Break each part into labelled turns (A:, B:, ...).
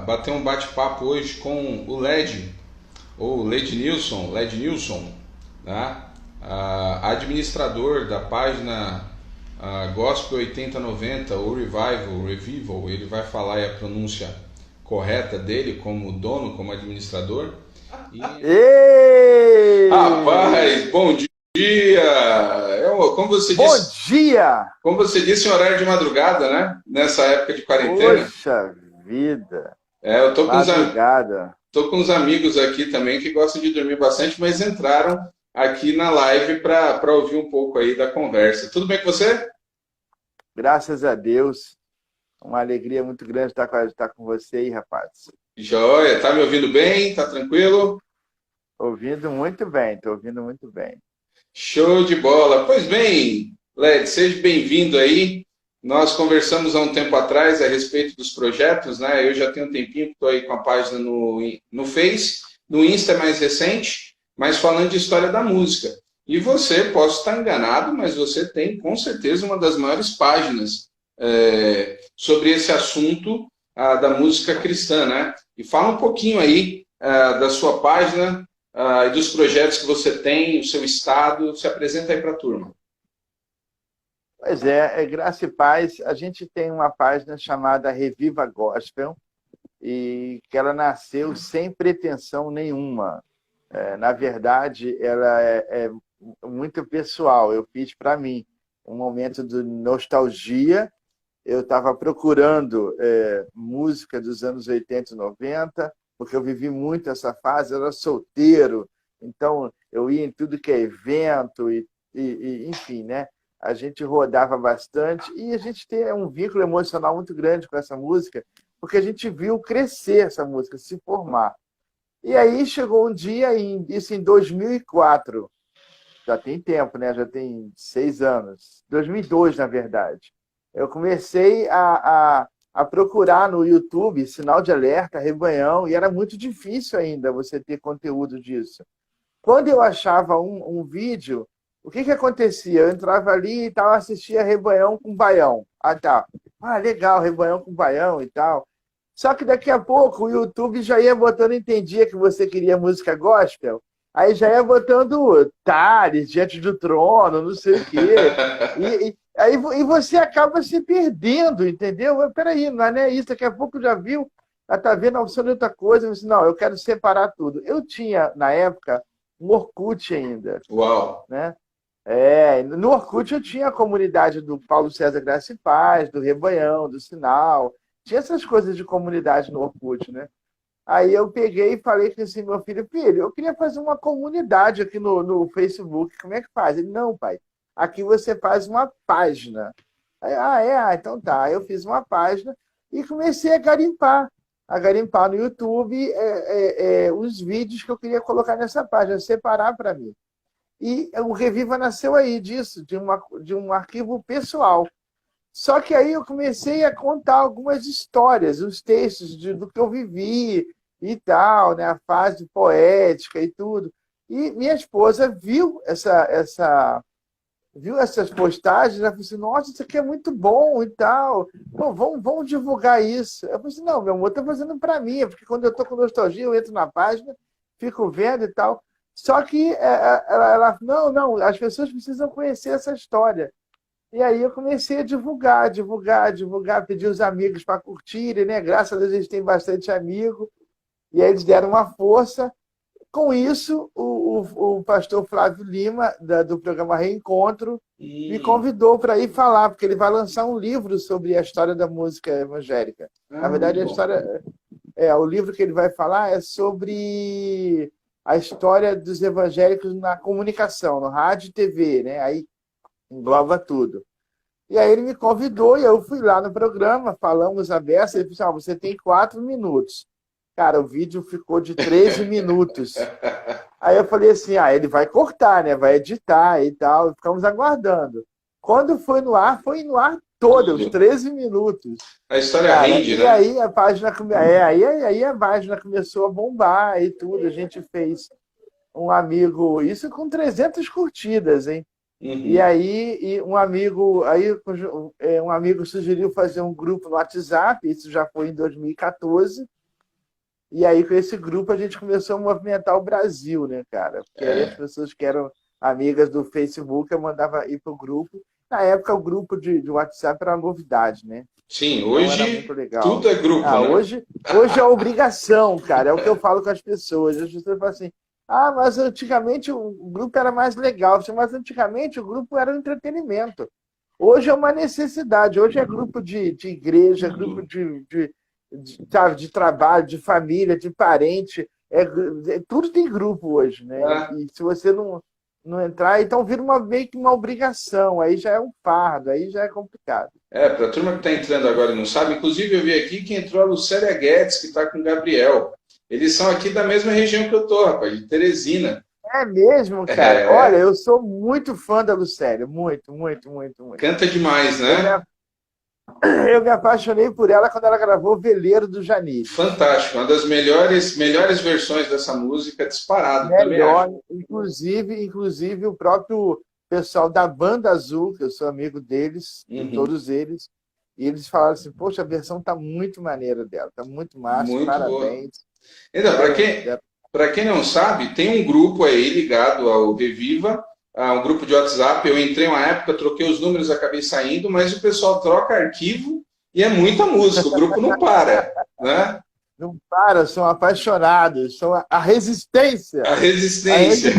A: bater um bate-papo hoje com o LED, ou Led Nilson, tá? Administrador da página Gospel 8090, ou Revival. Ele vai falar aí a pronúncia correta dele como dono, como administrador. E...
B: Ei!
A: Rapaz, bom dia!
B: Bom dia!
A: Como você disse, em horário de madrugada, né? Nessa época de quarentena.
B: Poxa vida!
A: Eu tô com
B: Madrugada.
A: tô com uns amigos aqui também que gostam de dormir bastante, mas entraram aqui na live para ouvir um pouco aí da conversa. Tudo bem com você?
B: Graças a Deus. Uma alegria muito grande estar com você aí, rapaz.
A: Joia, tá me ouvindo bem? Tá tranquilo?
B: Ouvindo muito bem, estou ouvindo muito bem.
A: Show de bola. Pois bem, Led, seja bem-vindo aí. Nós conversamos há um tempo atrás a respeito dos projetos, né? Eu já tenho um tempinho que estou aí com a página no Face, no Insta é mais recente, mas falando de história da música. E você, posso estar enganado, mas você tem com certeza uma das maiores páginas sobre esse assunto da música cristã, né? E fala um pouquinho aí da sua página e dos projetos que você tem, o seu estado. Se apresenta aí para a turma.
B: Pois graça e paz. A gente tem uma página chamada Reviva Gospel, e que ela nasceu sem pretensão nenhuma. Na verdade, ela é muito pessoal. Eu fiz para mim um momento de nostalgia. Eu estava procurando música dos anos 80 e 90, porque eu vivi muito essa fase, eu era solteiro, então eu ia em tudo que é evento, enfim, né? A gente rodava bastante e a gente tem um vínculo emocional muito grande com essa música, porque a gente viu crescer essa música, se formar. E aí chegou um dia, isso em 2004, já tem tempo, né? Já tem 6 anos, 2002, na verdade. Eu comecei a procurar no YouTube sinal de alerta, Rebanhão, e era muito difícil ainda você ter conteúdo disso. Quando eu achava um vídeo, o que acontecia? Eu entrava ali e tal, assistia Rebanhão com Baião. Tá. Legal, Rebanhão com Baião e tal. Só que daqui a pouco o YouTube já ia botando, entendia que você queria música gospel, aí já ia botando Tales, Diante do Trono, não sei o quê. E você acaba se perdendo, entendeu? Peraí, não é isso, daqui a pouco já viu, já está vendo absoluta coisa, eu disse, não, eu quero separar tudo. Eu tinha, na época, um Orkut ainda.
A: Uau!
B: Né? No Orkut eu tinha a comunidade do Paulo César Graça e Paz, do Rebanhão, do Sinal, tinha essas coisas de comunidade no Orkut, né? Aí eu peguei e falei que assim, meu filho, eu queria fazer uma comunidade aqui no Facebook, como é que faz? Ele, não, pai, aqui você faz uma página. Aí, então tá. Aí eu fiz uma página e comecei a garimpar no YouTube os vídeos que eu queria colocar nessa página, separar para mim. E o Reviva nasceu aí disso, de um arquivo pessoal. Só que aí eu comecei a contar algumas histórias, os textos do que eu vivi e tal, né? A fase poética e tudo. E minha esposa viu viu essas postagens, ela falou assim, nossa, isso aqui é muito bom e tal. Pô, vamos divulgar isso. Eu falei assim, não, meu amor, estou fazendo para mim, porque quando eu estou com nostalgia, eu entro na página, fico vendo e tal. Só que ela não, as pessoas precisam conhecer essa história. E aí eu comecei a divulgar, pedir os amigos para curtirem, né? Graças a Deus a gente tem bastante amigo. E aí eles deram uma força. Com isso, o pastor Flávio Lima, do programa Reencontro, me convidou para ir falar, porque ele vai lançar um livro sobre a história da música evangélica. Na verdade, o livro que ele vai falar é sobre a história dos evangélicos na comunicação, no rádio e TV, né? Aí engloba tudo. E aí ele me convidou e eu fui lá no programa, falamos a beça, ele disse, você tem 4 minutos. Cara, o vídeo ficou de 13 minutos. Aí eu falei assim, ele vai cortar, né? Vai editar e tal. Ficamos aguardando. Quando foi no ar todo, os 13 minutos.
A: A história rende, né?
B: E aí a página, aí a página começou a bombar e tudo. A gente fez um amigo, isso com 300 curtidas, hein? Uhum. E aí um amigo sugeriu fazer um grupo no WhatsApp, isso já foi em 2014. E aí, com esse grupo, a gente começou a movimentar o Brasil, né, cara? Porque aí as pessoas que eram amigas do Facebook, eu mandava ir pro grupo. Na época, o grupo de WhatsApp era uma novidade, né?
A: Sim,
B: Então era muito
A: hoje
B: legal.
A: tudo é grupo,
B: Ah,
A: né?
B: hoje é obrigação, cara. É o que eu falo com as pessoas. As pessoas falam assim, ah, mas antigamente o grupo era mais legal. Mas antigamente o grupo era um entretenimento. Hoje é uma necessidade. Hoje é grupo de igreja, grupo
A: Tudo.
B: sabe, de trabalho, de família, de parente. Tudo tem grupo hoje, né?
A: É.
B: E se você não entrar, então vira meio que uma obrigação. Aí já é um fardo, aí já é complicado.
A: Para a turma que está entrando agora e não sabe, inclusive eu vi aqui que entrou a Lucélia Guedes, que está com o Gabriel. Eles são aqui da mesma região que eu tô, rapaz, de Teresina.
B: É mesmo, cara. Olha,
A: É,
B: eu sou muito fã da Lucélia. Muito, muito, muito, muito.
A: canta demais,
B: Eu
A: né?
B: me, eu me apaixonei por ela quando ela gravou Veleiro do Janice.
A: Fantástico, uma das melhores versões dessa música, disparado, também acho.
B: Melhor, inclusive o próprio pessoal da Banda Azul, que eu sou amigo deles, de
A: Uhum.
B: todos eles, e eles falaram assim, poxa, a versão tá muito maneira dela, tá muito massa,
A: Muito boa.
B: parabéns.
A: Então,
B: Deram,
A: para quem não sabe, tem um grupo aí ligado ao Reviva, um grupo de WhatsApp. Eu entrei uma época, troquei os números, acabei saindo, mas o pessoal troca arquivo e é muita música, o grupo não para, né?
B: não para, são apaixonados, são a resistência.
A: A resistência.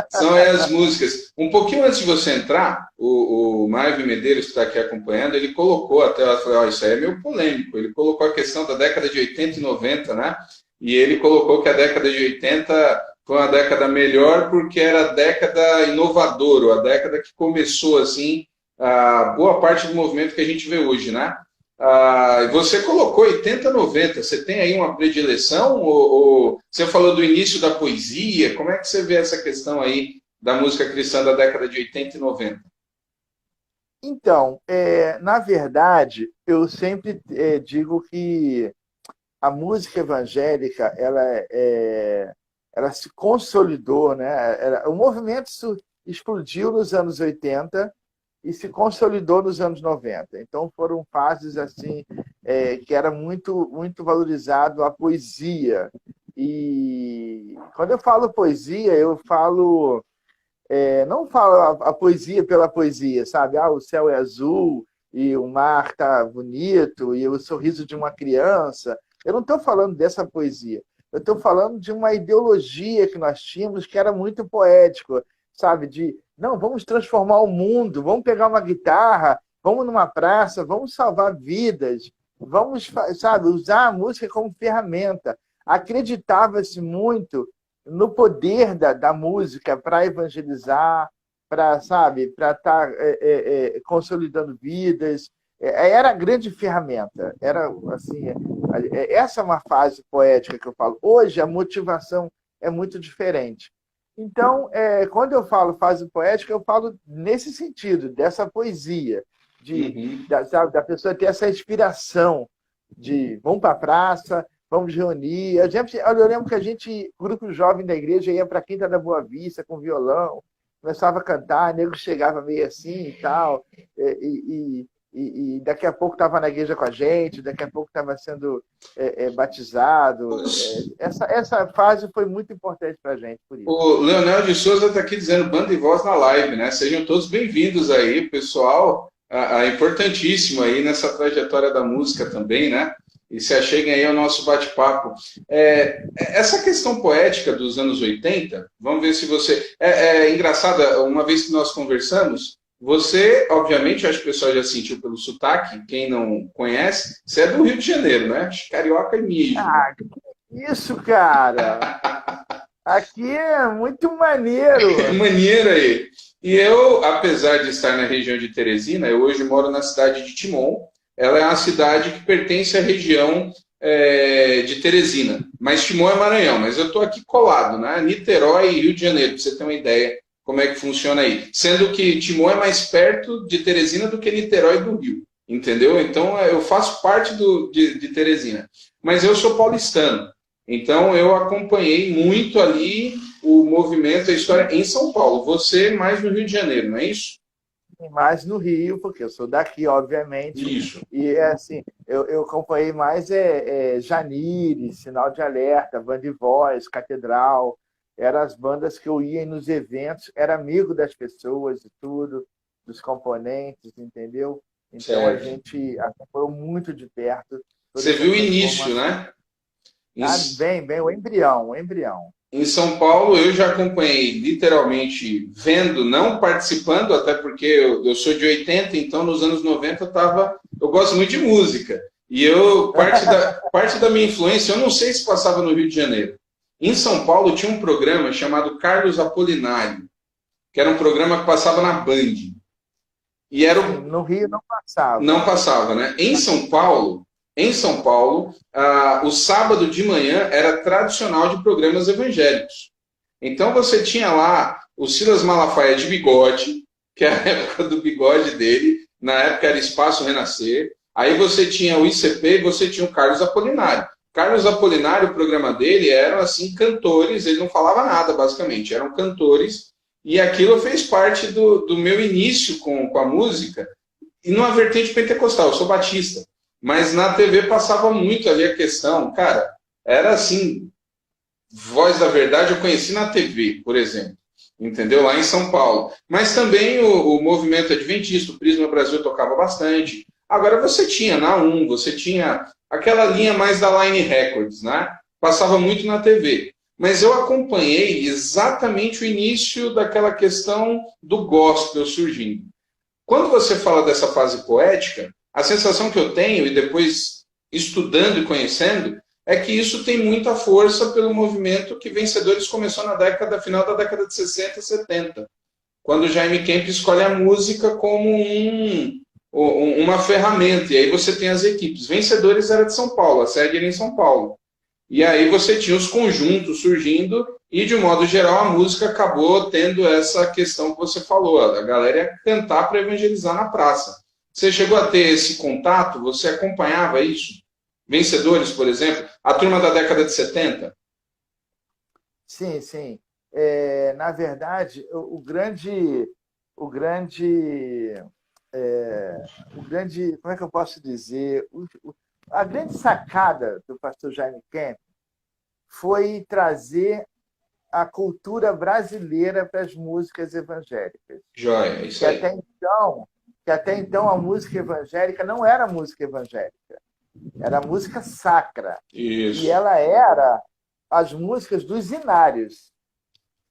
A: São aí as músicas. Um pouquinho antes de você entrar, o Marvin Medeiros, que está aqui acompanhando, ele colocou até, ela falou, isso aí é meio polêmico, ele colocou a questão da década de 80 e 90, né? E ele colocou que a década de 80 foi uma década melhor porque era a década inovadora, ou a década que começou, assim, a boa parte do movimento que a gente vê hoje, né? Você colocou 80, 90. Você tem aí uma predileção? Ou você falou do início da poesia? Como é que você vê essa questão aí da música cristã da década de 80 e 90?
B: Então, na verdade, eu sempre digo que a música evangélica ela se consolidou, né? O movimento explodiu nos anos 80 e se consolidou nos anos 90. Então foram fases assim que era muito muito valorizado a poesia. E quando eu falo poesia, eu falo não falo a poesia pela poesia, sabe? Ah, o céu é azul e o mar tá bonito e o sorriso de uma criança. Eu não estou falando dessa poesia. Eu estou falando de uma ideologia que nós tínhamos que era muito poético, sabe? Não, vamos transformar o mundo, vamos pegar uma guitarra, vamos numa praça, vamos salvar vidas, vamos, sabe, usar a música como ferramenta. Acreditava-se muito no poder da música para evangelizar, para estar consolidando vidas. Era a grande ferramenta. Era assim, essa é uma fase poética que eu falo. Hoje a motivação é muito diferente. Então, quando eu falo fase poética, eu falo nesse sentido, dessa poesia,
A: Uhum.
B: da pessoa ter essa inspiração de vamos para a praça, vamos reunir. Eu lembro que a gente, grupo jovem da igreja, ia para a Quinta da Boa Vista com violão, começava a cantar, o nego chegava meio assim e tal, e daqui a pouco estava na igreja com a gente, daqui a pouco estava sendo batizado. Essa fase foi muito importante para a gente, por isso.
A: O Leonel de Souza está aqui dizendo banda e voz na live, né? Sejam todos bem-vindos aí, pessoal. Importantíssimo aí nessa trajetória da música também, né? E se acheguem aí ao nosso bate-papo. Essa questão poética dos anos 80, vamos ver se você... engraçada, uma vez que nós conversamos, você, obviamente, acho que o pessoal já sentiu pelo sotaque, quem não conhece, você é do Rio de Janeiro, né? Carioca e mijo.
B: Ah, que isso, cara! Aqui é muito maneiro.
A: Maneiro aí. E eu, apesar de estar na região de Teresina, eu hoje moro na cidade de Timon. Ela é uma cidade que pertence à região de Teresina. Mas Timon é Maranhão, mas eu estou aqui colado, né? Niterói e Rio de Janeiro, para você ter uma ideia como é que funciona aí. Sendo que Timon é mais perto de Teresina do que Niterói do Rio, entendeu? Então eu faço parte de Teresina. Mas eu sou paulistano. Então eu acompanhei muito ali o movimento, a história em São Paulo. Você mais no Rio de Janeiro, não é isso?
B: mais no Rio, porque eu sou daqui, obviamente.
A: Isso.
B: E assim, eu acompanhei mais Janire, Sinal de Alerta, Band Voz, Catedral. Eram as bandas que eu ia nos eventos, era amigo das pessoas e tudo, dos componentes, entendeu? Então a
A: Certo.
B: gente acompanhou muito de perto toda
A: Você
B: essa
A: viu o início,
B: transformação.
A: né? Em,
B: Bem, o embrião, o embrião.
A: em São Paulo, eu já acompanhei literalmente vendo, não participando, até porque eu sou de 80, então nos anos 90 eu gosto muito de música. E parte da minha influência, eu não sei se passava no Rio de Janeiro. Em São Paulo tinha um programa chamado Carlos Apolinário, que era um programa que passava na Band. E era
B: Sim, no Rio não passava.
A: Não passava, né? Em São Paulo, o sábado de manhã era tradicional de programas evangélicos. Então você tinha lá o Silas Malafaia de bigode, que é a época do bigode dele, na época era Espaço Renascer. Aí você tinha o ICP e você tinha o Carlos Apolinário. Carlos Apolinário, o programa dele eram assim cantores, ele não falava nada basicamente, eram cantores, e aquilo fez parte do meu início com a música, e numa vertente pentecostal, eu sou batista, mas na TV passava muito ali a questão, cara, era assim, Voz da Verdade eu conheci na TV, por exemplo, entendeu? Lá em São Paulo. Mas também o movimento adventista, o Prisma Brasil tocava bastante. Agora você tinha na você tinha aquela linha mais da Line Records, né? Passava muito na TV. Mas eu acompanhei exatamente o início daquela questão do gospel surgindo. Quando você fala dessa fase poética, a sensação que eu tenho, e depois estudando e conhecendo, é que isso tem muita força pelo movimento que Vencedores começou na final da década de 60 e 70, quando o Jaime Kemp escolhe a música como uma ferramenta, e aí você tem as equipes. Vencedores era de São Paulo, a sede era em São Paulo. E aí você tinha os conjuntos surgindo, e de um modo geral a música acabou tendo essa questão que você falou, a galera ia cantar para evangelizar na praça. Você chegou a ter esse contato? Você acompanhava isso? Vencedores, por exemplo, a turma da década de 70?
B: Sim, sim. Na verdade, como é que eu posso dizer? A grande sacada do pastor Jaime Kemp foi trazer a cultura brasileira para as músicas evangélicas.
A: Joia, isso aí.
B: Que até então a música evangélica não era música evangélica, era música sacra.
A: Isso.
B: E ela era as músicas dos inários.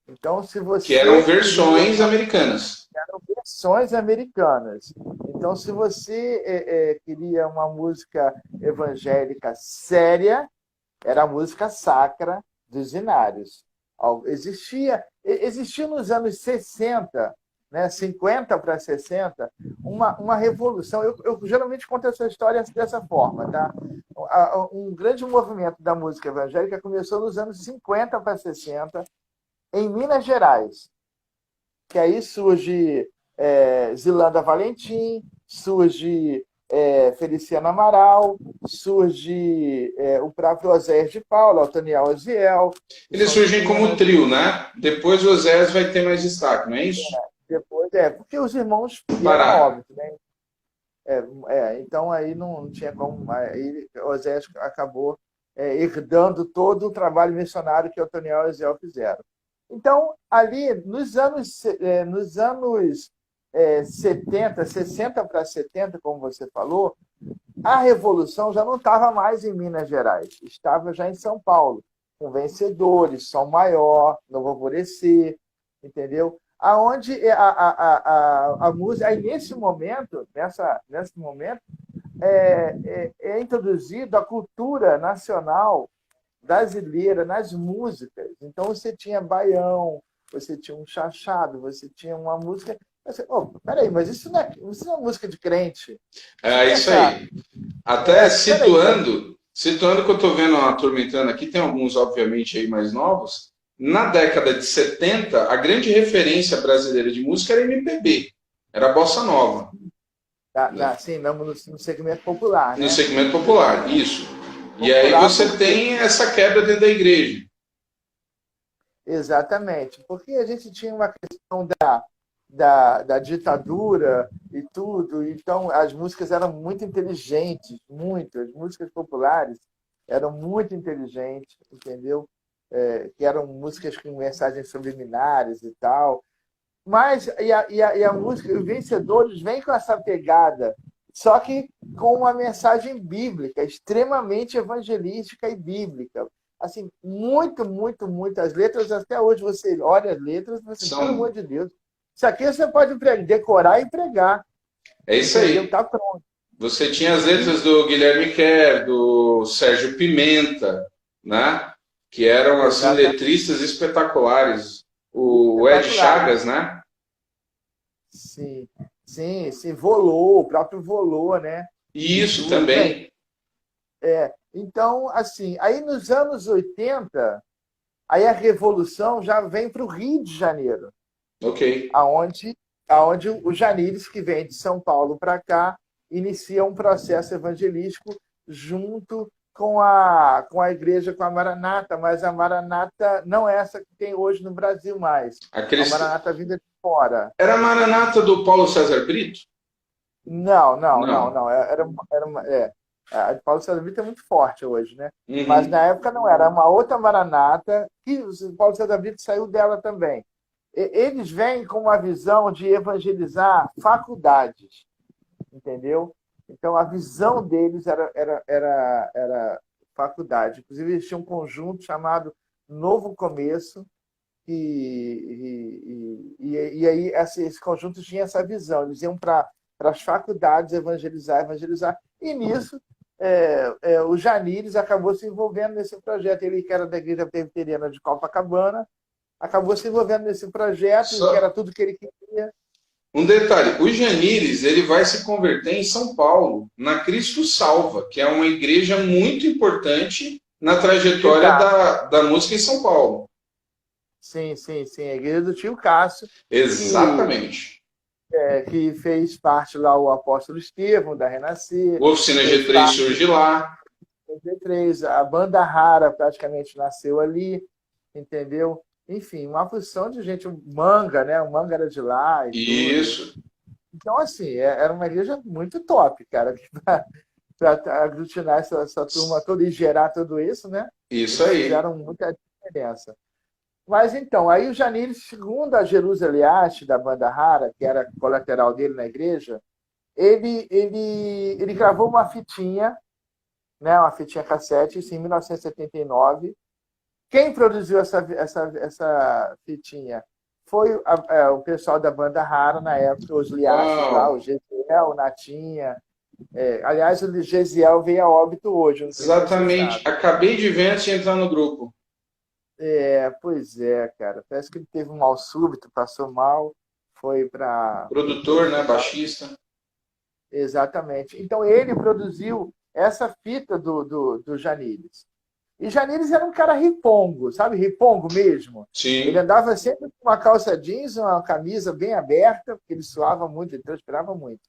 B: Então, se você
A: que eram versões americanas.
B: Eram versões americanas. Então, se você queria uma música evangélica séria, era a música sacra dos inários. Existia nos anos 60, né, 50 para 60, uma revolução. Eu geralmente conto essa história dessa forma. Tá? Um grande movimento da música evangélica começou nos anos 50 para 60, em Minas Gerais. Que aí surge Zilanda Valentim, surge Feliciano Amaral, surge o próprio Oséias de Paula, Otoniel Oziel.
A: Eles surgem como trio, né? Depois o Oséias vai ter mais destaque, não é isso?
B: Depois, porque os irmãos vieram óbito, né? Então aí não tinha como. Aí Oséias acabou herdando todo o trabalho missionário que Otoniel e Oziel fizeram. Então, ali, nos anos 70, 60 para 70, como você falou, a revolução já não estava mais em Minas Gerais, estava já em São Paulo, com Vencedores, Som Maior, Novo Alvorecer, entendeu? Aonde a música, aí nesse momento é introduzida a cultura nacional brasileira nas músicas. Então você tinha baião, você tinha um chachado, você tinha uma música. Peraí, mas isso não é uma música de crente.
A: Isso aí. Até situando que eu estou vendo uma turma entrando aqui, tem alguns, obviamente, aí mais novos. Na década de 70, a grande referência brasileira de música era MPB, era a bossa nova.
B: Sim, no segmento popular.
A: No segmento popular, isso. E aí você tem essa quebra dentro da igreja.
B: Exatamente, porque a gente tinha uma questão da ditadura e tudo. Então, as músicas eram muito inteligentes, muito. As músicas populares eram muito inteligentes, entendeu? Que eram músicas com mensagens subliminares e tal. Mas e a música, os vencedores vêm com essa pegada, só que com uma mensagem bíblica, extremamente evangelística e bíblica. Assim, muito, muito, muito. As letras, até hoje, você olha as letras e você, pelo
A: São...
B: amor de Deus, isso aqui você pode decorar e pregar.
A: É isso
B: Entendeu?
A: aí.
B: Tá pronto.
A: Você tinha as letras do Guilherme Kerr, do Sérgio Pimenta, né? Que eram assim
B: Exatamente.
A: letristas espetaculares. O Ed
B: Espetacular.
A: Chagas, né?
B: Sim, sim, sim. Volou, o próprio Volou, né?
A: E
B: E
A: isso
B: tudo. Bem,
A: também.
B: então, assim, aí nos anos 80, aí a revolução já vem para o Rio de Janeiro,
A: Ok.
B: aonde o Janires, que vem de São Paulo para cá, inicia um processo evangelístico junto com a igreja, com a Maranata, mas a Maranata não é essa que tem hoje no Brasil mais. A
A: Aqueles...
B: Maranata vinda de fora.
A: Era a Maranata do Paulo César Brito?
B: Não, não, não,
A: Não.
B: não. A de Paulo César Brito é muito forte hoje, né? Mas
A: Uhum.
B: na época não era. Uma outra Maranata, que o Paulo César Brito saiu dela também. Eles vêm com uma visão de evangelizar faculdades, entendeu? Então, a visão deles era faculdade. Inclusive, eles tinham um conjunto chamado Novo Começo, e aí esse conjunto tinha essa visão. Eles iam para as faculdades evangelizar, evangelizar. E nisso, o Janires acabou se envolvendo nesse projeto. Ele, que era da Igreja Presbiteriana de Copacabana, acabou se envolvendo nesse projeto, que era
A: Só
B: tudo que ele queria.
A: um detalhe, o Janires, ele vai se converter em São Paulo, na Cristo Salva, que é uma igreja muito importante na trajetória
B: Exato.
A: da música em São Paulo.
B: Sim, sim, sim. A igreja do tio Cássio, que,
A: Exatamente.
B: que fez parte lá o apóstolo Estevão, da Renascer,
A: O Oficina
B: fez
A: G3
B: parte
A: surge lá.
B: do G3, a banda Rara praticamente nasceu ali, entendeu? Enfim, uma porção de gente, o Manga, né? O Manga era de lá e tudo.
A: Isso,
B: Então, assim, era uma igreja muito top, cara, para aglutinar essa turma toda e gerar tudo isso, né?
A: isso
B: Eles
A: aí.
B: fizeram muita diferença. Mas então, aí o Janires, segundo a Jerusalém da banda Rara, que era colateral dele na igreja, ele gravou uma fitinha, né, uma fitinha cassete, isso em 1979. Quem produziu essa fitinha foi o pessoal da banda Rara, na época, os Liaches
A: Uau!
B: lá, o Gesiel, o Natinha. Aliás, o Gesiel veio a óbito hoje, não sei se você
A: Exatamente.
B: sabe.
A: Acabei de ver antes de entrar no grupo.
B: Pois é, cara. Parece que ele teve um mal súbito, passou mal, foi para o
A: Produtor, né?
B: hospital.
A: Baixista.
B: Exatamente. Então, ele produziu essa fita do Janires. E Janires era um cara ripongo, sabe? Ripongo mesmo. Ele
A: Sim.
B: andava sempre com uma calça jeans, uma camisa bem aberta, porque ele suava muito, ele transpirava muito.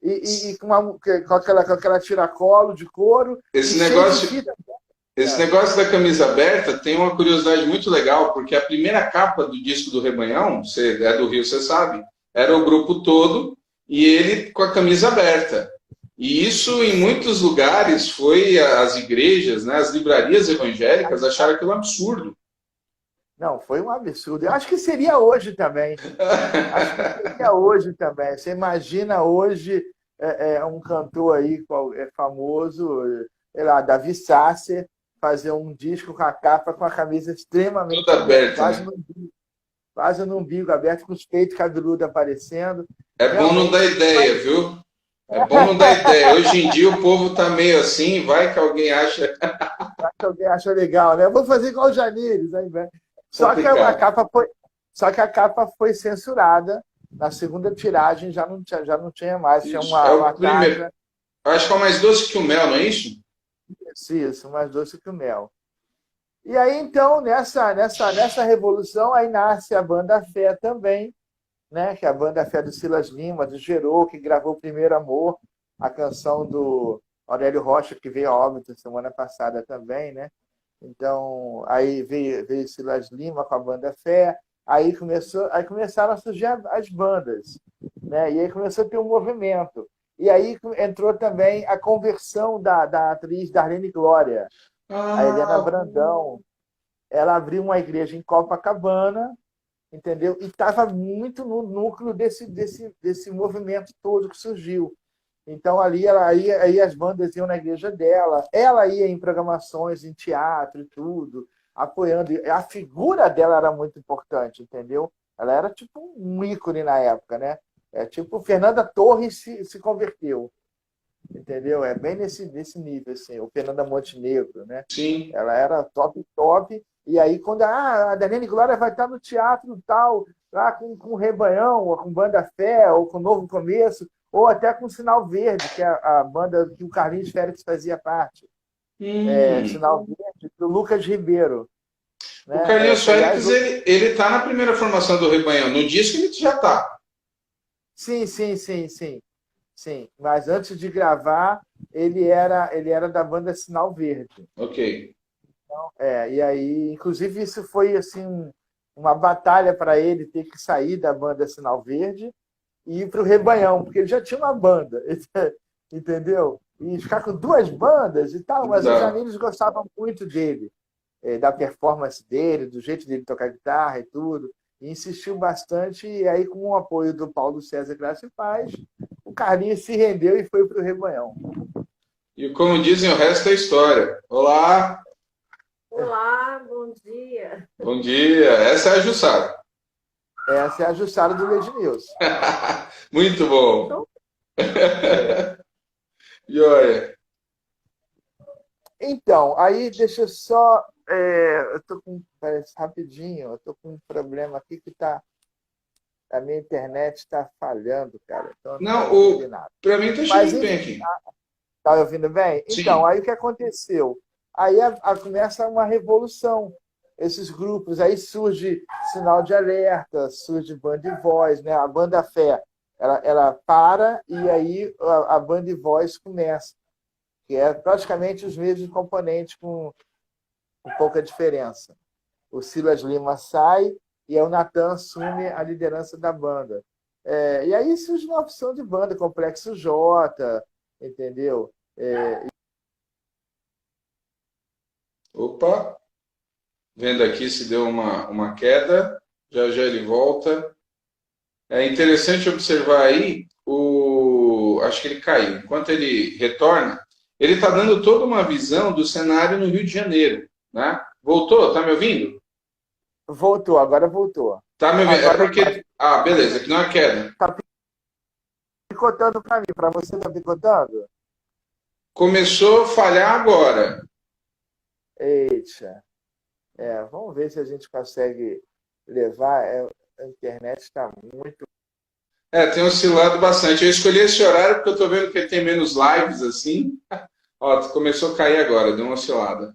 B: E com aquela tiracolo de couro e
A: Esse
B: cheio de
A: negócio,
B: fita.
A: esse negócio da camisa aberta tem uma curiosidade muito legal, porque a primeira capa do disco do Rebanhão, você é do Rio, você sabe, era o grupo todo e ele com a camisa aberta. E isso em muitos lugares foi as igrejas, né, as livrarias evangélicas acharam aquilo um absurdo.
B: Não, foi um absurdo. Eu acho que seria hoje também. Acho que seria hoje também. Você imagina hoje um cantor aí famoso, sei lá, Davi Sasser, fazer um disco com a capa com a camisa
A: Tudo
B: extremamente aberta,
A: aberto, né?
B: quase no umbigo aberto, com os peitos cabeludos aparecendo.
A: É bom não dar
B: Realmente.
A: ideia, viu? É bom não dar ideia. Hoje em dia o povo tá meio assim, vai que alguém acha
B: Acho que alguém acha legal, né? Eu vou fazer igual o Janires, aí, né? Só que a
A: complicado.
B: capa foi, só que a capa foi censurada. Na segunda tiragem já não tinha mais, tinha
A: Isso. É
B: uma
A: o primeiro.
B: tarja.
A: Acho que é o mais doce que o mel, não é isso?
B: Isso, mais doce que o mel. E aí, então, nessa revolução, aí nasce a banda Fé também, né? Que é a banda Fé do Silas Lima, do Gerô, que gravou o Primeiro Amor, a canção do Aurélio Rocha, que veio a óbito semana passada também, né? Então, aí veio Silas Lima com a banda Fé, Aí começaram a surgir as bandas, né? E aí começou a ter um movimento. E aí entrou também a conversão da atriz Darlene Glória, a Helena
A: Ah,
B: Brandão. Ela abriu uma igreja em Copacabana, entendeu? E estava muito no núcleo desse movimento todo que surgiu. Então ali aí as bandas iam na igreja dela, ela ia em programações, em teatro e tudo, apoiando. E a figura dela era muito importante, entendeu? Ela era tipo um ícone na época, né? É tipo Fernanda Torres se converteu, entendeu? É bem nesse nível, assim, o Fernanda Montenegro, né?
A: sim.
B: Ela era top, top. E aí, quando a Darlene Glória vai estar no teatro tal, lá com Rebanhão, ou com Banda Fé, ou com Novo Começo, ou até com Sinal Verde, que é a banda que o Carlinhos Félix fazia parte.
A: Hum.
B: Sinal Verde, do Lucas Ribeiro.
A: O
B: Né?
A: Carlinhos
B: Que, aliás,
A: Félix, ele tá na primeira formação do Rebanhão. No disco ele já tá.
B: sim, sim, sim, sim. Sim, mas antes de gravar, ele era da banda Sinal Verde.
A: Ok.
B: E aí, inclusive, isso foi assim uma batalha para ele ter que sair da banda Sinal Verde e ir para o Rebanhão, porque ele já tinha uma banda, entendeu? E ficar com duas bandas e tal,
A: Não
B: mas os
A: dá.
B: amigos gostavam muito dele, da performance dele, do jeito dele tocar guitarra e tudo, e insistiu bastante, e aí com o apoio do Paulo César Graça e Paz, o Carlinhos se rendeu e foi para o Rebanhão.
A: E como dizem, o resto é história. Olá,
C: Olá, bom dia.
A: bom dia. Essa é a Jussara.
B: Essa é a Jussara do Ednilson.
A: Muito bom.
C: Então,
A: Joia.
B: Então, aí deixa eu só. Eu tô com. Parece rapidinho, eu tô com um problema aqui que tá. A minha internet está falhando, cara. Então eu não
A: Não,
B: estou ouvindo nada.
A: para mim tá
B: Mas,
A: chegando bem
B: enfim,
A: aqui.
B: tá ouvindo bem? Então,
A: Sim.
B: aí o que aconteceu? Aí começa uma revolução. Esses grupos, aí surge Sinal de Alerta, surge Band Voz, né? A Banda Fé, ela para e aí a Band Voz começa, que é praticamente os mesmos componentes com pouca diferença. O Silas Lima sai e aí o Natan assume a liderança da banda. E aí surge uma opção de banda, Complexo J, entendeu?
A: Opa, vendo aqui se deu uma queda. Já já ele volta. É interessante observar aí acho que ele caiu. Enquanto ele retorna, ele está dando toda uma visão do cenário no Rio de Janeiro, né? Voltou? Tá me ouvindo?
B: Voltou, agora voltou.
A: Tá me ouvindo? É
B: Agora
A: porque. Ah, beleza, que não é queda.
B: está picotando para mim, para você está picotando?
A: Começou a falhar agora.
B: Eita. Vamos ver se a gente consegue levar. A internet está muito.
A: É, tem oscilado bastante. Eu escolhi esse horário porque eu estou vendo que ele tem menos lives assim. Ó, começou a cair agora, deu uma oscilada.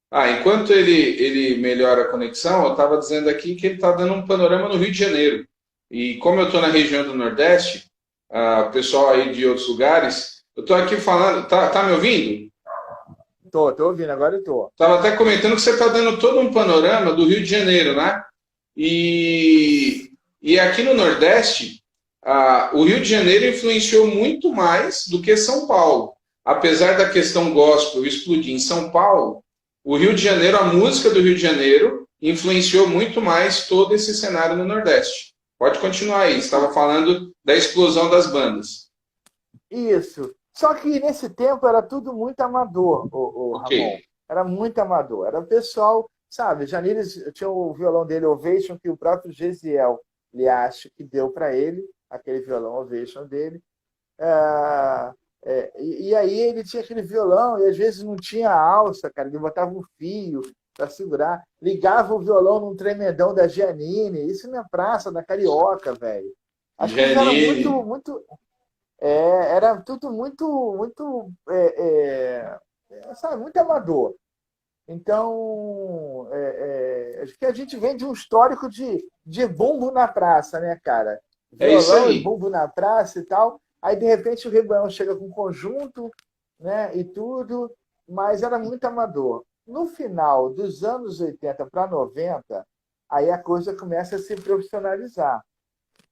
A: Ah, enquanto ele melhora a conexão, eu estava dizendo aqui que ele está dando um panorama no Rio de Janeiro. E como eu estou na região do Nordeste, o pessoal aí de outros lugares, eu estou aqui falando, tá me ouvindo?
B: Tô ouvindo, agora eu tô.
A: Estava até comentando que você está dando todo um panorama do Rio de Janeiro, né? E aqui no Nordeste, o Rio de Janeiro influenciou muito mais do que São Paulo. Apesar da questão gospel explodir em São Paulo, o Rio de Janeiro, a música do Rio de Janeiro, influenciou muito mais todo esse cenário no Nordeste. Pode continuar aí, estava falando da explosão das bandas.
B: Isso. Só que nesse tempo era tudo muito amador, o
A: Ok.
B: Ramon. Era muito amador. Era o pessoal, sabe? Janires tinha o violão dele, Ovation, que o próprio Gesiel Liache que deu para ele, aquele violão Ovation dele. E aí ele tinha aquele violão, e às vezes não tinha alça, cara. Ele botava um fio para segurar. Ligava o violão num tremendão da Giannini. Isso na praça, da Carioca, velho. As coisas eram muito,
A: Janine.
B: muito. Era tudo muito, muito, sabe, muito amador. Então, acho que a gente vem de um histórico de bumbo na praça, né, cara?
A: É isso
B: Violão e
A: aí.
B: bumbo na praça e tal. Aí, de repente, o Rebaião chega com conjunto, né, e tudo, mas era muito amador. No final dos anos 80 para 90, aí a coisa começa a se profissionalizar,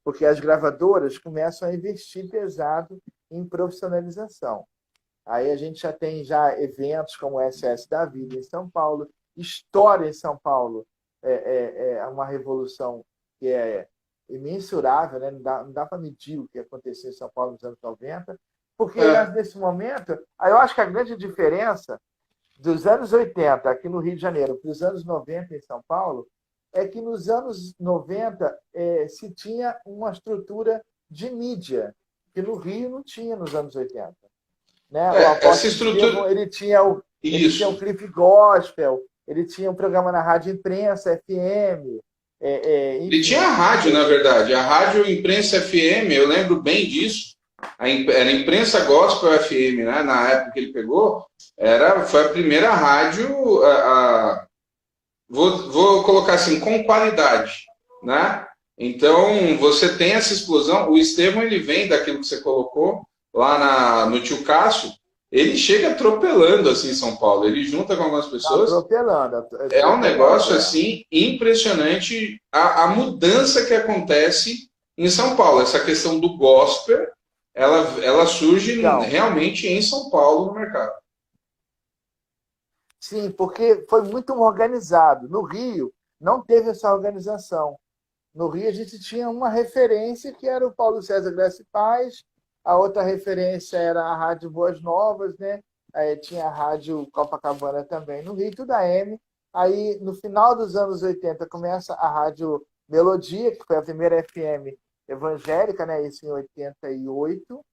B: porque as gravadoras começam a investir pesado em profissionalização. Aí a gente já tem eventos como o SS da Vida em São Paulo, História em São Paulo, é uma revolução que é imensurável, né? Não dá para medir o que aconteceu em São Paulo nos anos 90, porque nesse momento, aí eu acho que a grande diferença dos anos 80 aqui no Rio de Janeiro para os anos 90 em São Paulo é que nos anos 90 se tinha uma estrutura de mídia que no Rio não tinha nos anos 80. Né? O
A: Essa
B: Apóstolo
A: estrutura...
B: Estevão, ele tinha o clipe gospel, ele tinha um programa na Rádio Imprensa, FM.
A: Ele tinha a rádio, na verdade. A Rádio Imprensa FM, eu lembro bem disso. Era Imprensa Gospel FM, né? Na época que ele pegou, foi a primeira rádio, vou colocar assim, com qualidade, né? Então, você tem essa explosão. O Estevão, ele vem daquilo que você colocou lá no Tio Cássio, ele chega atropelando assim em São Paulo. Ele junta com algumas pessoas.
B: Atropelando.
A: É um negócio assim impressionante a mudança que acontece em São Paulo. Essa questão do gospel, ela surge realmente em São Paulo no mercado.
B: Sim, porque foi muito organizado. No Rio, não teve essa organização. No Rio, a gente tinha uma referência, que era o Paulo César Graça e Paz, a outra referência era a Rádio Boas Novas, né? Aí tinha a Rádio Copacabana também no Rio, tudo AM. Aí, no final dos anos 80, começa a Rádio Melodia, que foi a primeira FM evangélica, né? Isso em 88.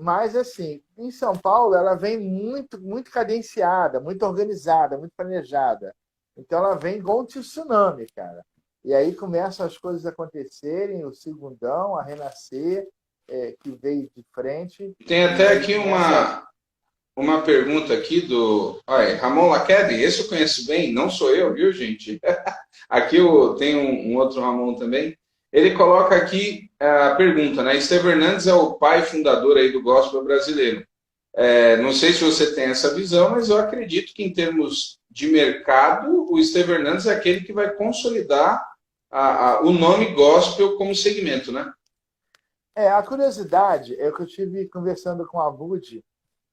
B: Mas, assim, em São Paulo, ela vem muito, muito cadenciada, muito organizada, muito planejada. Então, ela vem igual um tsunami, cara. E aí começam as coisas a acontecerem, o Segundão, a renascer, que veio de frente.
A: Tem até aqui uma pergunta aqui do Ramon Laquede, esse eu conheço bem, não sou eu, viu, gente? Aqui tem um outro Ramon também. Ele coloca aqui a pergunta, né? Estevão Hernandes é o pai fundador aí do gospel brasileiro. Não sei se você tem essa visão, mas eu acredito que em termos de mercado, o Estevão Hernandes é aquele que vai consolidar o nome gospel como segmento, né?
B: A curiosidade é que eu estive conversando com a Bud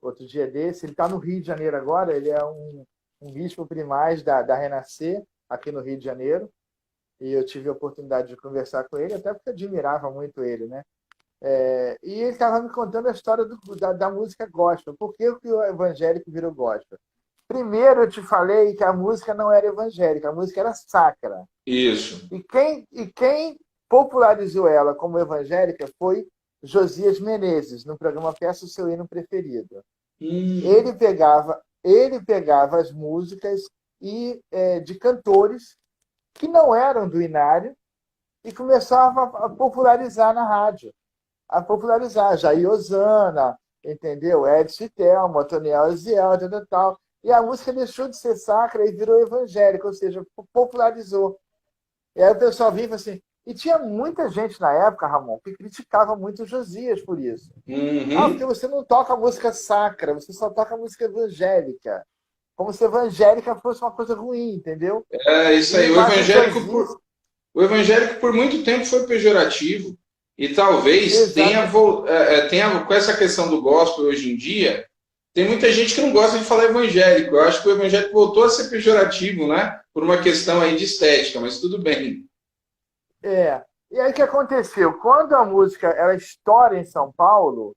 B: outro dia desse. Ele está no Rio de Janeiro agora, ele é um bispo primaz da Renascer, aqui no Rio de Janeiro. E eu tive a oportunidade de conversar com ele, até porque eu admirava muito ele, né? E ele estava me contando a história da música gospel. Por que o evangélico virou gospel? Primeiro eu te falei que a música não era evangélica, a música era sacra.
A: Isso.
B: E quem popularizou ela como evangélica foi Josias Menezes, no programa Peça o Seu Hino Preferido. Ele pegava as músicas de cantores que não eram do Inário e começava a popularizar na rádio. A popularizar Jair Osana, entendeu? Edson Thelma, Otoniel Aziel, tal. E a música deixou de ser sacra e virou evangélica, ou seja, popularizou. E aí o pessoal vinha assim. E tinha muita gente na época, Ramon, que criticava muito o Josias por isso. Porque você não toca música sacra, você só toca música evangélica. Como se evangélica fosse uma coisa ruim, entendeu?
A: Isso aí. O evangélico por muito tempo foi pejorativo. E talvez tenha, com essa questão do gospel hoje em dia, tem muita gente que não gosta de falar evangélico. Eu acho que o evangélico voltou a ser pejorativo, né? Por uma questão aí de estética, mas tudo bem.
B: E aí o que aconteceu? Quando a música ela estoura em São Paulo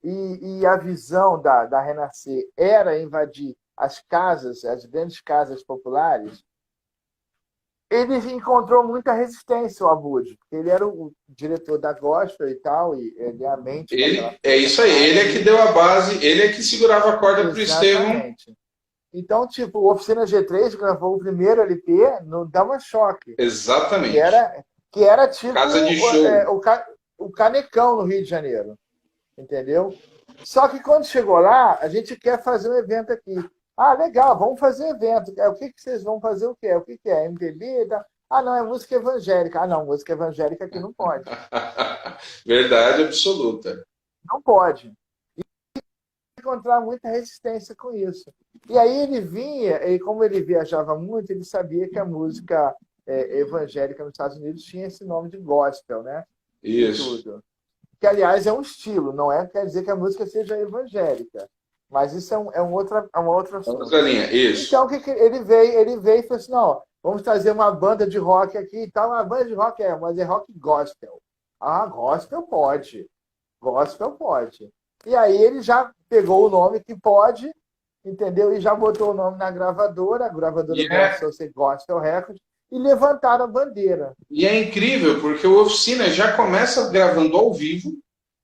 B: e a visão da Renascer era invadir as casas, as grandes casas populares, ele encontrou muita resistência, o Abud, porque ele era o diretor da gospel e tal, e ele é a mente.
A: Isso aí, ele é que deu a base, ele é que segurava a corda para o Estevão.
B: Então, tipo, o Oficina G3 gravou o primeiro LP no Dava Choque.
A: Exatamente.
B: Que era tipo
A: Casa de show.
B: O Canecão no Rio de Janeiro. Entendeu? Só que quando chegou lá, a gente quer fazer um evento aqui. Legal, vamos fazer um evento. O que vocês vão fazer? O quê? O que é? MPB? Não, é música evangélica. Não, música evangélica aqui não pode.
A: Verdade absoluta.
B: Não pode. encontrar muita resistência com isso. E aí ele vinha, e como ele viajava muito, ele sabia que a música evangélica nos Estados Unidos tinha esse nome de gospel, né?
A: Isso.
B: Tudo. Que, aliás, é um estilo, não quer dizer que a música seja evangélica. Mas isso é uma outra assunto.
A: Outra linha, isso.
B: Então, ele veio e falou assim, não, vamos trazer uma banda de rock aqui e tal. Uma banda de rock mas é rock gospel. Ah, gospel pode. Gospel pode. E aí ele já pegou o nome que pode, entendeu? E já botou o nome na gravadora. A gravadora começou a ser Gospel Records e levantaram a bandeira.
A: E é incrível, porque o Oficina já começa gravando ao vivo.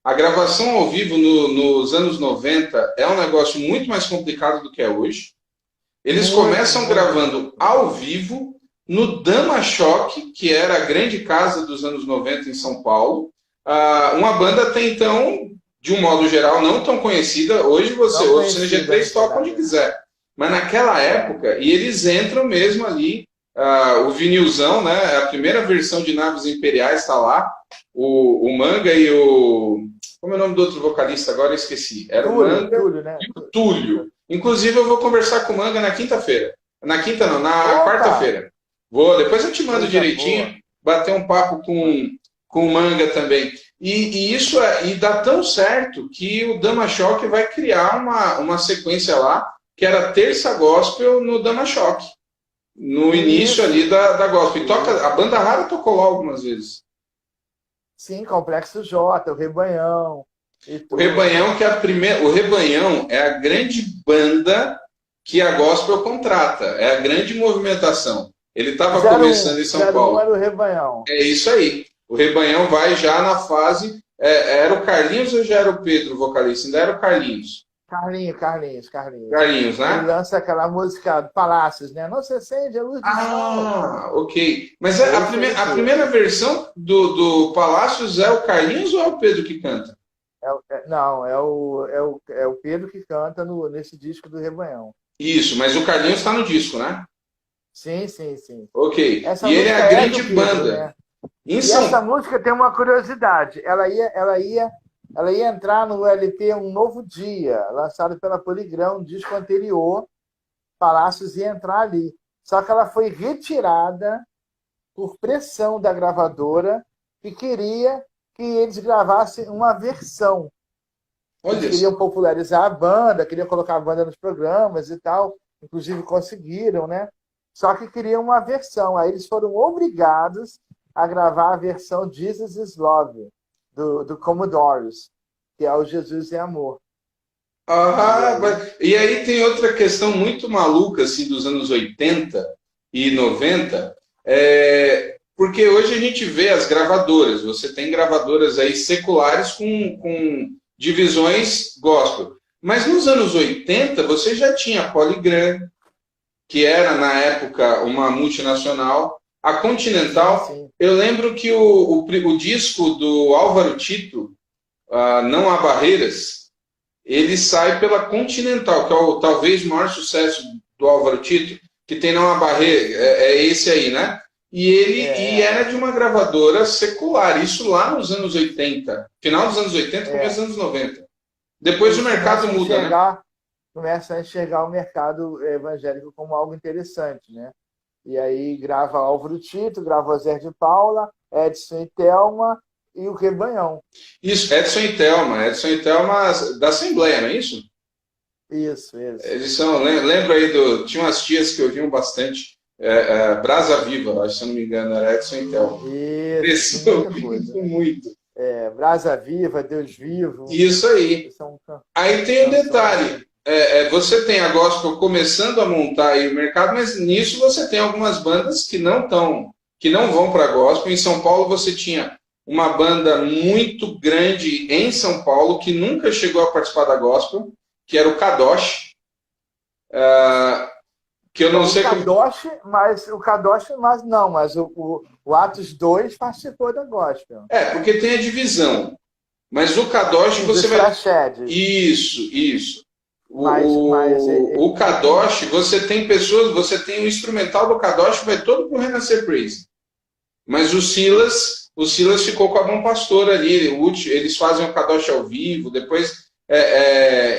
A: A gravação ao vivo nos anos 90 é um negócio muito mais complicado do que é hoje. Eles começam gravando ao vivo no Dama Choque, que era a grande casa dos anos 90 em São Paulo. Uma banda até então, de um modo geral, não tão conhecida. Hoje o Oficina G3 toca onde quiser. Mas naquela época, e eles entram mesmo ali, o vinilzão, né? A primeira versão de Naves Imperiais está lá. O Manga e o... Como é o nome do outro vocalista? Agora eu esqueci. Era
B: Túlio,
A: o Manga
B: Túlio, né?
A: e o Túlio. Inclusive, eu vou conversar com o Manga na quinta-feira. Na quinta não, na quarta-feira. Depois eu te mando direitinho, bater um papo com o Manga também. E isso dá tão certo que o Dama Choque vai criar uma sequência lá, que era Terça Gospel no Dama Choque. No início ali da gospel. E a banda Rara tocou lá algumas vezes.
B: Sim, Complexo J, o Rebanhão.
A: O Rebanhão, o Rebanhão é a grande banda que a gospel contrata. É a grande movimentação. Ele estava começando em São Paulo.
B: Era o Rebanhão.
A: É isso aí. O Rebanhão vai já na fase... era o Carlinhos ou já era o Pedro, o vocalista? Ainda era o Carlinhos. Carlinhos, né?
B: Ele lança aquela música Palácios, né? Não se acende a luz do sol.
A: Ok. Mas a primeira versão do Palácios é o Carlinhos ou é o Pedro que canta?
B: Não, é o Pedro que canta nesse disco do Rebanhão.
A: Isso, mas o Carlinhos está no disco, né?
B: Sim.
A: Ok. E ele é a grande banda.
B: Né? Essa música tem uma curiosidade. Ela ia entrar no LP Um Novo Dia, lançado pela Poligram, um disco anterior. Palácios ia entrar ali. Só que ela foi retirada por pressão da gravadora, que queria que eles gravassem uma versão. Eles queriam popularizar a banda, queriam colocar a banda nos programas e tal. Inclusive conseguiram, né? Só que queriam uma versão. Aí eles foram obrigados a gravar a versão Jesus is Love, do Commodores, que é o Jesus é Amor.
A: E aí tem outra questão muito maluca assim, dos anos 80 e 90, porque hoje a gente vê as gravadoras, você tem gravadoras aí seculares com divisões gospel. Mas nos anos 80 você já tinha a Polygram, que era na época uma multinacional, a Continental. Sim. Eu lembro que o disco do Álvaro Tito, Não Há Barreiras, ele sai pela Continental, que é talvez o maior sucesso do Álvaro Tito, que tem Não Há Barreira, é esse aí, né? E era de uma gravadora secular, isso lá nos anos 80, final dos anos 80, começo dos anos 90. Depois o mercado muda, né?
B: Começa a enxergar o mercado evangélico como algo interessante, né? E aí grava Álvaro Tito, grava Zé de Paula, Edson e Thelma e o Rebanhão.
A: Isso, Edson e Thelma da Assembleia, não é isso?
B: Isso.
A: Eles são, lembro aí, tinha umas tias que ouviam bastante, Brasa Viva, acho, se eu não me engano, era Edson e Thelma.
B: Isso,
A: muito.
B: Brasa Viva, Deus Vivo.
A: Isso aí. Aí tem um detalhe. Você tem a gospel começando a montar aí o mercado, mas nisso você tem algumas bandas que não vão para gospel. Em São Paulo você tinha uma banda muito grande em São Paulo que nunca chegou a participar da gospel, que era o Kadosh. Que eu não sei
B: mas o Atos 2 participou da gospel.
A: Porque tem a divisão. Mas o Kadosh você vai... Isso. O Kadosh, você tem pessoas, você tem o instrumental do Kadosh, vai todo pro Renascer Praise. Mas o Silas ficou com a Bom Pastor ali, eles fazem o Kadosh ao vivo, depois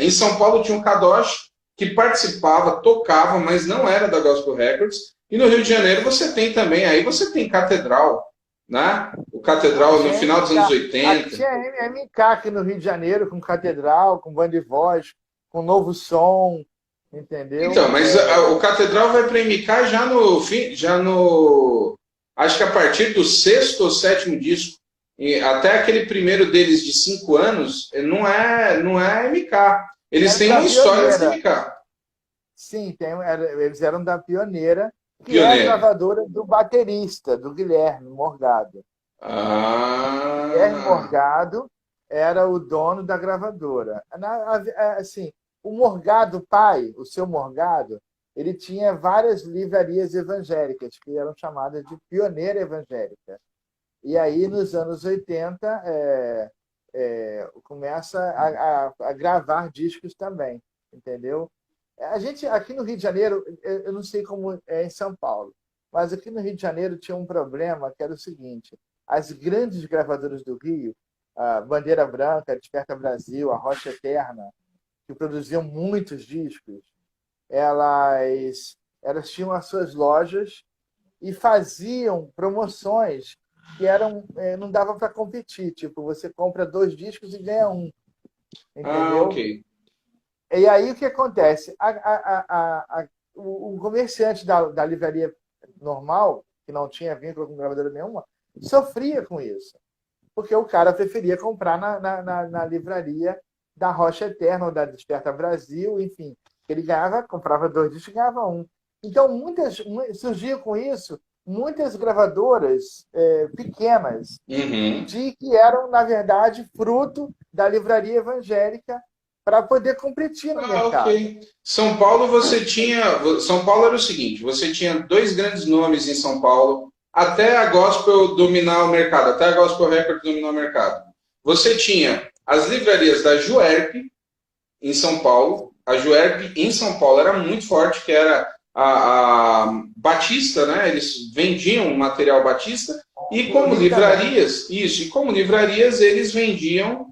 A: Em São Paulo tinha um Kadosh que participava, tocava, mas não era da Gospel Records. E no Rio de Janeiro você tem também, aí você tem Catedral, né? O Catedral no final dos anos
B: Aqui
A: 80.
B: tinha MK aqui no Rio de Janeiro, com Catedral, com Band de Voz, com Novo Som, entendeu?
A: Então, mas o Catedral vai para MK já no fim, acho que a partir do sexto ou sétimo disco, e até aquele primeiro deles de 5 anos, não é MK. Eles têm uma história de MK.
B: Sim, eles eram da Pioneira, que é a
A: Pioneira.
B: gravadora do baterista, do Guilherme Morgado. Guilherme Morgado era o dono da gravadora. Assim, o Morgado pai, o seu Morgado, ele tinha várias livrarias evangélicas, que eram chamadas de Pioneira Evangélica. E aí, nos anos 80, começa a gravar discos também, entendeu? A gente, aqui no Rio de Janeiro, eu não sei como é em São Paulo, mas aqui no Rio de Janeiro tinha um problema que era o seguinte: as grandes gravadoras do Rio, a Bandeira Branca, a Desperta Brasil, a Rocha Eterna, que produziam muitos discos, elas tinham as suas lojas e faziam promoções que não dava para competir. Tipo, você compra 2 discos e ganha um. Entendeu?
A: Ok.
B: E aí o que acontece? O comerciante da livraria normal, que não tinha vínculo com gravadora nenhuma, sofria com isso. Porque o cara preferia comprar na livraria da Rocha Eterna ou da Desperta Brasil, enfim. Ele comprava 2 discos e ganhava um. Então, surgiu com isso muitas gravadoras pequenas, que eram, na verdade, fruto da livraria evangélica para poder competir no mercado.
A: Ok. São Paulo São Paulo era o seguinte: você tinha 2 grandes nomes em São Paulo, até a Gospel dominar o mercado, até a Gospel Record dominar o mercado. Você tinha as livrarias da Juerp em São Paulo. A Juerp em São Paulo era muito forte, que era a Batista, né? Eles vendiam material Batista, e como livrarias, eles vendiam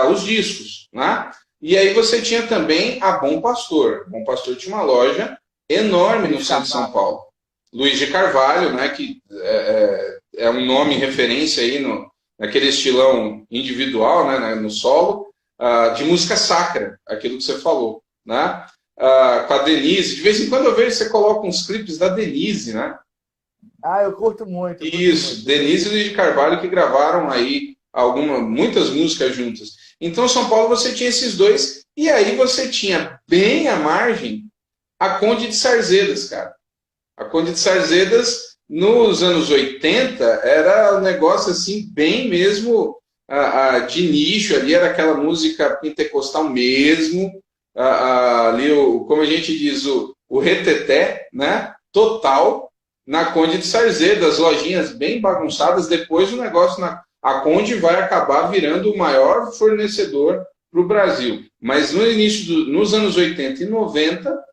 A: os discos, né? E aí você tinha também a Bom Pastor. Bom Pastor tinha uma loja enorme no centro de São Paulo. Luiz de Carvalho, né, que é um nome referência aí naquele estilão individual, né, no solo, de música sacra, aquilo que você falou, né? Com a Denise. De vez em quando eu vejo você coloca uns clipes da Denise, né?
B: Eu curto muito.
A: Isso, Denise e Luiz de Carvalho, que gravaram aí muitas músicas juntas. Então, São Paulo, você tinha esses 2, e aí você tinha bem à margem a Conde de Sarzedas, cara. A Conde de Sarzedas, nos anos 80, era um negócio assim, bem mesmo de nicho ali, era aquela música pentecostal mesmo, ali, como a gente diz, o reteté, né? Total, na Conde de Sarzedas, lojinhas bem bagunçadas. Depois o negócio a Conde vai acabar virando o maior fornecedor para o Brasil. Mas nos anos 80 e 90,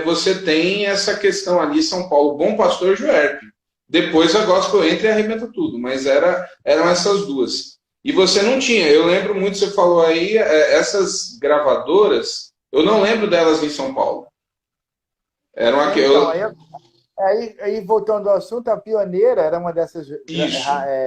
A: você tem essa questão ali, São Paulo, Bom Pastor, Juerp. Depois a Gospel entra e arrebenta tudo, mas eram essas 2. E você não tinha, eu lembro muito, você falou aí, essas gravadoras, eu não lembro delas em São Paulo. Eram aqui.
B: Aí, voltando ao assunto, a Pioneira era uma dessas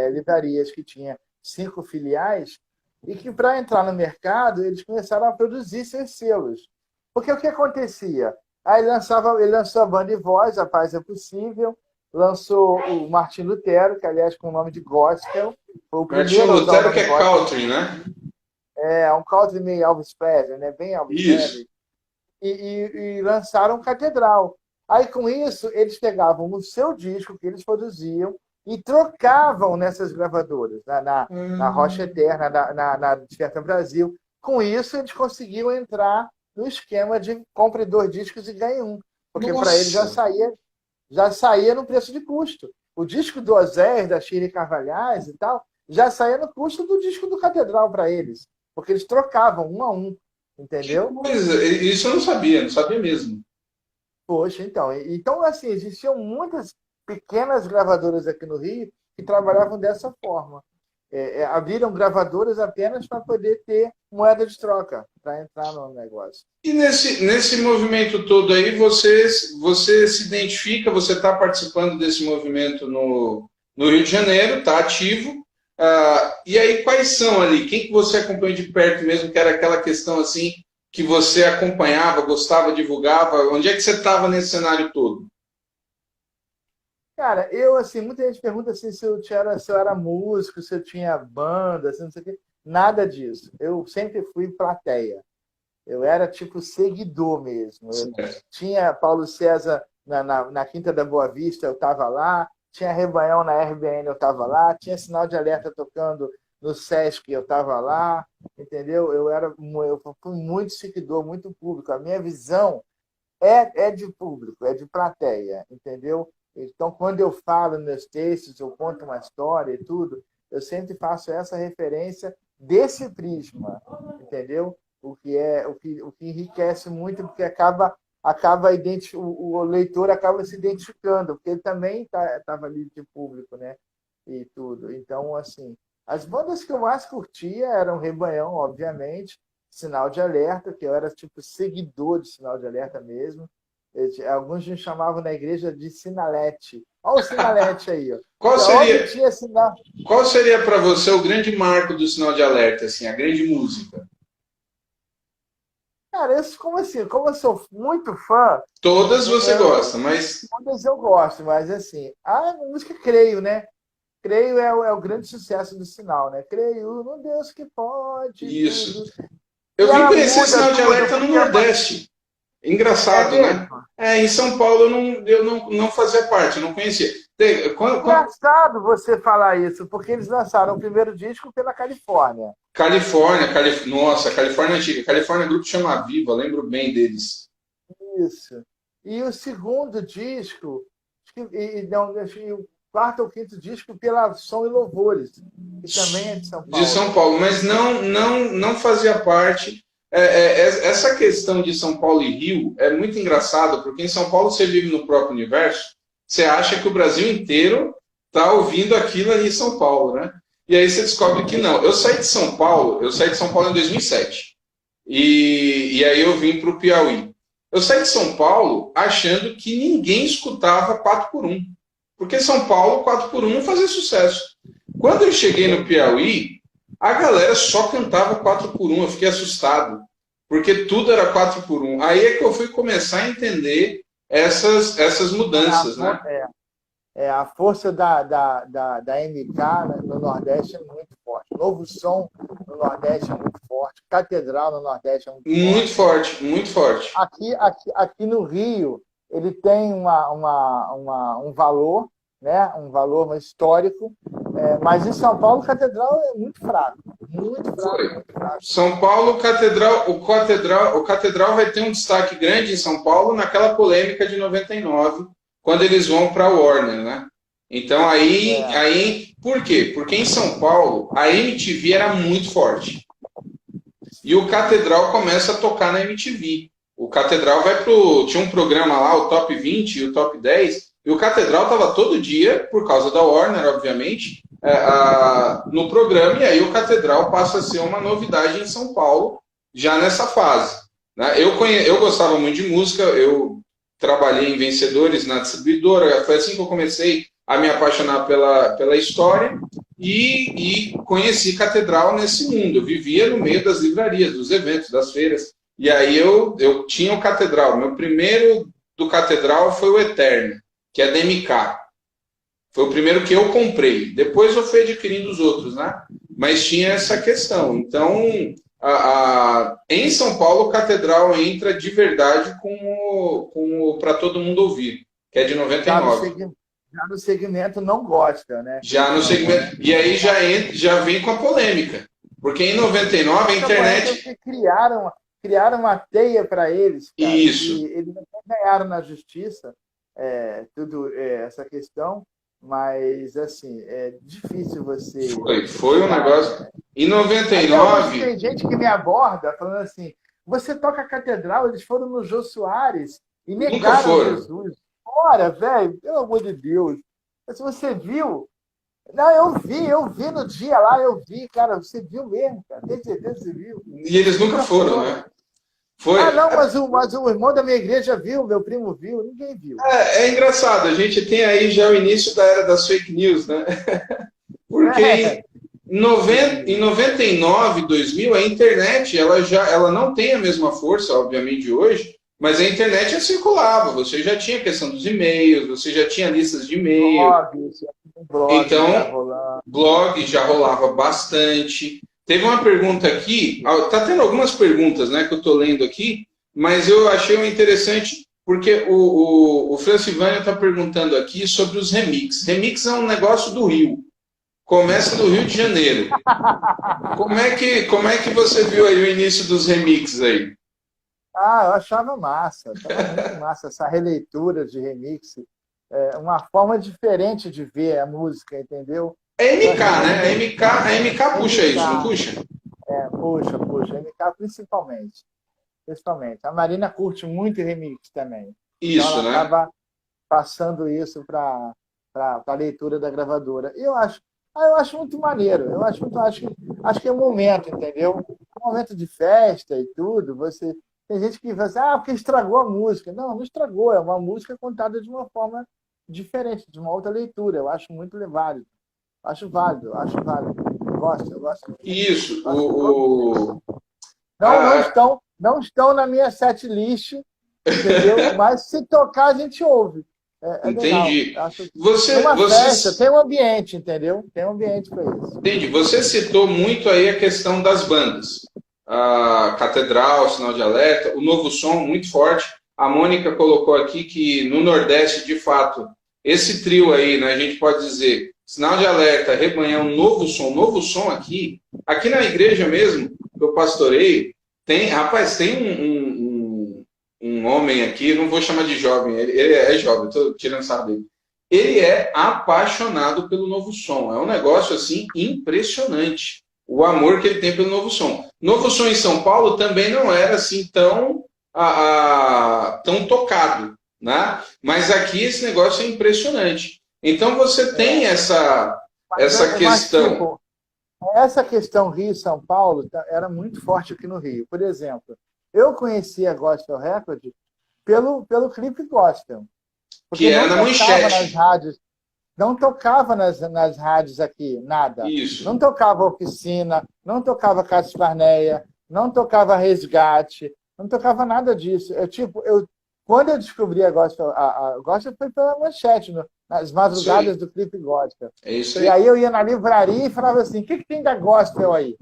B: livrarias que tinha 5 filiais e que, para entrar no mercado, eles começaram a produzir seus selos. Porque o que acontecia? Aí ele lançou a Band de Voz, A Paz é Possível, lançou o Martim Lutero, que, aliás, com o nome de Gospel. Foi o primeiro
A: Martim Lutero, que é country, né?
B: É um country meio Elvis Presley, né? Bem Elvis Presley. E lançaram Catedral. Aí, com isso, eles pegavam o seu disco que eles produziam e trocavam nessas gravadoras, na Rocha Eterna, na Desperta Brasil. Com isso, eles conseguiam entrar no esquema de compre 2 discos e ganhe um. Porque para eles já saía no preço de custo. O disco do Osés, da Shirley Carvalhais e tal, já saía no custo do disco do Catedral para eles. Porque eles trocavam 1 a 1. Entendeu?
A: Isso eu não sabia mesmo.
B: Poxa, então, assim, existiam muitas pequenas gravadoras aqui no Rio que trabalhavam dessa forma. abriram gravadoras apenas para poder ter moeda de troca, para entrar no negócio.
A: E nesse movimento todo aí, você se identifica, você está participando desse movimento no Rio de Janeiro, está ativo. E aí, quais são ali? Quem que você acompanha de perto mesmo, que era aquela questão assim, que você acompanhava, gostava, divulgava? Onde é que você estava nesse cenário todo?
B: Cara, assim, muita gente pergunta assim, se eu era músico, se eu tinha banda, assim, não sei o quê. Nada disso. Eu sempre fui plateia. Eu era tipo seguidor mesmo. Eu tinha Paulo César na Quinta da Boa Vista, eu estava lá. Tinha Rebanhão na RBN, eu estava lá. Tinha Sinal de Alerta tocando no Sesc, eu estava lá. Entendeu? Eu fui muito seguidor, muito público. A minha visão é de público, é de plateia, entendeu? Então, quando eu falo meus textos, eu conto uma história e tudo, eu sempre faço essa referência desse prisma, entendeu? O que enriquece muito, porque o leitor acaba se identificando, porque ele também estava ali de público, né? E tudo. Então, assim, as bandas que eu mais curtia eram Rebanhão, obviamente, Sinal de Alerta, que eu era tipo seguidor de Sinal de Alerta mesmo. Alguns me chamavam na igreja de Sinalete. Olha o Sinalete aí. Ó.
A: Qual seria para você o grande marco do Sinal de Alerta, assim, a grande música?
B: Cara, como eu sou muito fã...
A: Todas você gosta, mas...
B: Todas eu gosto, mas assim, a música Creio, né? Creio é o grande sucesso do Sinal, né? Creio no Deus que pode.
A: Isso.
B: Tudo.
A: Eu vim conhecer Sinal de Alerta no Nordeste. Engraçado, né? Em São Paulo eu não fazia parte, eu não conhecia.
B: Engraçado você falar isso, porque eles lançaram o primeiro disco pela Califórnia.
A: Nossa, Califórnia antiga. Califórnia Grupo chama Viva, lembro bem deles.
B: Isso. E o segundo disco, o quarto ou quinto disco pela Som e Louvores, que também é de São Paulo.
A: De São Paulo, mas não fazia parte. Essa questão de São Paulo e Rio é muito engraçado, porque em São Paulo você vive no próprio universo, você acha que o Brasil inteiro está ouvindo aquilo ali em São Paulo, né? E aí você descobre que não. Eu saí de São Paulo em 2007. E aí eu vim para o Piauí. Eu saí de São Paulo achando que ninguém escutava 4x1. Porque São Paulo, 4x1 não fazia sucesso. Quando eu cheguei no Piauí, a galera só cantava 4x1. Eu fiquei assustado. Porque tudo era 4x1. Aí é que eu fui começar a entender essas mudanças, né?
B: A força da MK no Nordeste é muito forte. Novo Som no Nordeste é muito forte. Catedral no Nordeste é muito forte.
A: Muito forte.
B: Aqui no Rio, ele tem um valor, né? Um valor histórico, mas em São Paulo, Catedral é muito fraco. Muito fraco.
A: São Paulo, o Catedral vai ter um destaque grande em São Paulo naquela polêmica de 99, quando eles vão para a Warner, né? Então aí, por quê? Porque em São Paulo a MTV era muito forte. E o Catedral começa a tocar na MTV. O Catedral tinha um programa lá, o Top 20 e o Top 10, e o Catedral estava todo dia, por causa da Warner, obviamente, no programa, e aí o Catedral passa a ser uma novidade em São Paulo, já nessa fase. Né? Eu gostava muito de música, eu trabalhei em Vencedores na distribuidora, foi assim que eu comecei a me apaixonar pela história e conheci Catedral nesse mundo. Eu vivia no meio das livrarias, dos eventos, das feiras, e aí eu tinha o Catedral. Meu primeiro do Catedral foi o Eterno, que é da MK. Foi o primeiro que eu comprei. Depois eu fui adquirindo os outros, né? Mas tinha essa questão. Então, em São Paulo, o Catedral entra de verdade para todo mundo ouvir, que é de 99.
B: Já no segmento não gosta, né?
A: Já no segmento. E aí já vem com a polêmica. Porque em 99 a internet...
B: Criaram uma teia para eles. Cara,
A: isso.
B: E eles não ganharam na justiça essa questão. Mas, assim, é difícil você...
A: Foi um negócio... Em 99...
B: Tem gente que me aborda falando assim, você toca a Catedral, eles foram no Jô Soares e negaram Jesus. Ora, velho, pelo amor de Deus. Se você viu, Não, eu vi no dia lá, eu vi, cara, você viu mesmo, cara, tem certeza que você viu.
A: E eles nunca foram, né? Foi.
B: Ah, não, mas o irmão da minha igreja viu, meu primo viu, ninguém viu.
A: É engraçado, a gente tem aí já o início da era das fake news, né? Porque
B: É,
A: em 99, 2000, a internet ela não tem a mesma força, obviamente, de hoje, mas a internet já circulava, você já tinha a questão dos e-mails, você já tinha listas de e-mail,
B: blog já
A: então
B: rolando.
A: blog já rolava bastante. Teve uma pergunta aqui, tá tendo algumas perguntas, né, que eu tô lendo aqui, mas eu achei uma interessante porque o Francilvânio está perguntando aqui sobre os remix. Remix é um negócio do Rio. Começa no Rio de Janeiro. Como é que você viu aí o início dos remixes aí?
B: Ah, eu achava massa, achava muito massa essa releitura de remix, uma forma diferente de ver a música, entendeu?
A: É
B: Eu
A: MK,
B: achava
A: né?
B: muito
A: A MK puxa isso, não
B: MK,
A: puxa?
B: puxa, MK principalmente. A Marina curte muito remix também, então ela
A: Isso, né?
B: acaba passando isso para a leitura da gravadora. E eu acho muito maneiro, acho que é um momento, entendeu? Um momento de festa e tudo, você tem gente que fala assim, porque estragou a música. Não, não estragou, é uma música contada de uma forma diferente, de uma outra leitura. Eu acho muito válido. Acho válido. Eu gosto muito.
A: Isso.
B: Gosto de todos eles.
A: A,
B: Não estão na minha set list, entendeu? Mas se tocar, a gente ouve. É legal.
A: entendi.
B: Acho
A: Você,
B: numa festa,
A: você,
B: tem um ambiente, entendeu? Tem um ambiente para isso.
A: entendi. Você citou muito aí a questão das bandas. A Catedral, Sinal de Alerta, o Novo Som, muito forte. A Mônica colocou aqui que no Nordeste, de fato, esse trio aí, né, a gente pode dizer, Sinal de Alerta, Rebanhão, Novo Som aqui na igreja mesmo, que eu pastoreio, tem um homem aqui, não vou chamar de jovem, ele é jovem, estou tirando sarro dele. Ele é apaixonado pelo Novo Som. É um negócio assim impressionante. O amor que ele tem pelo Novo Som. Novo Som em São Paulo também não era assim tão tocado, né? Mas aqui esse negócio é impressionante. Então você tem essa questão.
B: Tipo, essa questão Rio e São Paulo era muito forte aqui no Rio. Por exemplo, eu conhecia a Gospel Record pelo clipe gospel.
A: Que
B: Porque
A: era
B: não
A: na
B: tocava nas
A: manchete.
B: rádios, não tocava nas rádios aqui, nada.
A: Isso.
B: Não tocava Oficina, não tocava Cássio Barneia, não tocava Resgate, não tocava nada disso. Quando eu descobri a gospel foi pela manchete, nas
A: Isso aí.
B: madrugadas do clipe gospel.
A: É isso
B: E
A: aí.
B: aí eu ia na livraria e falava assim, o que tem da gospel aí?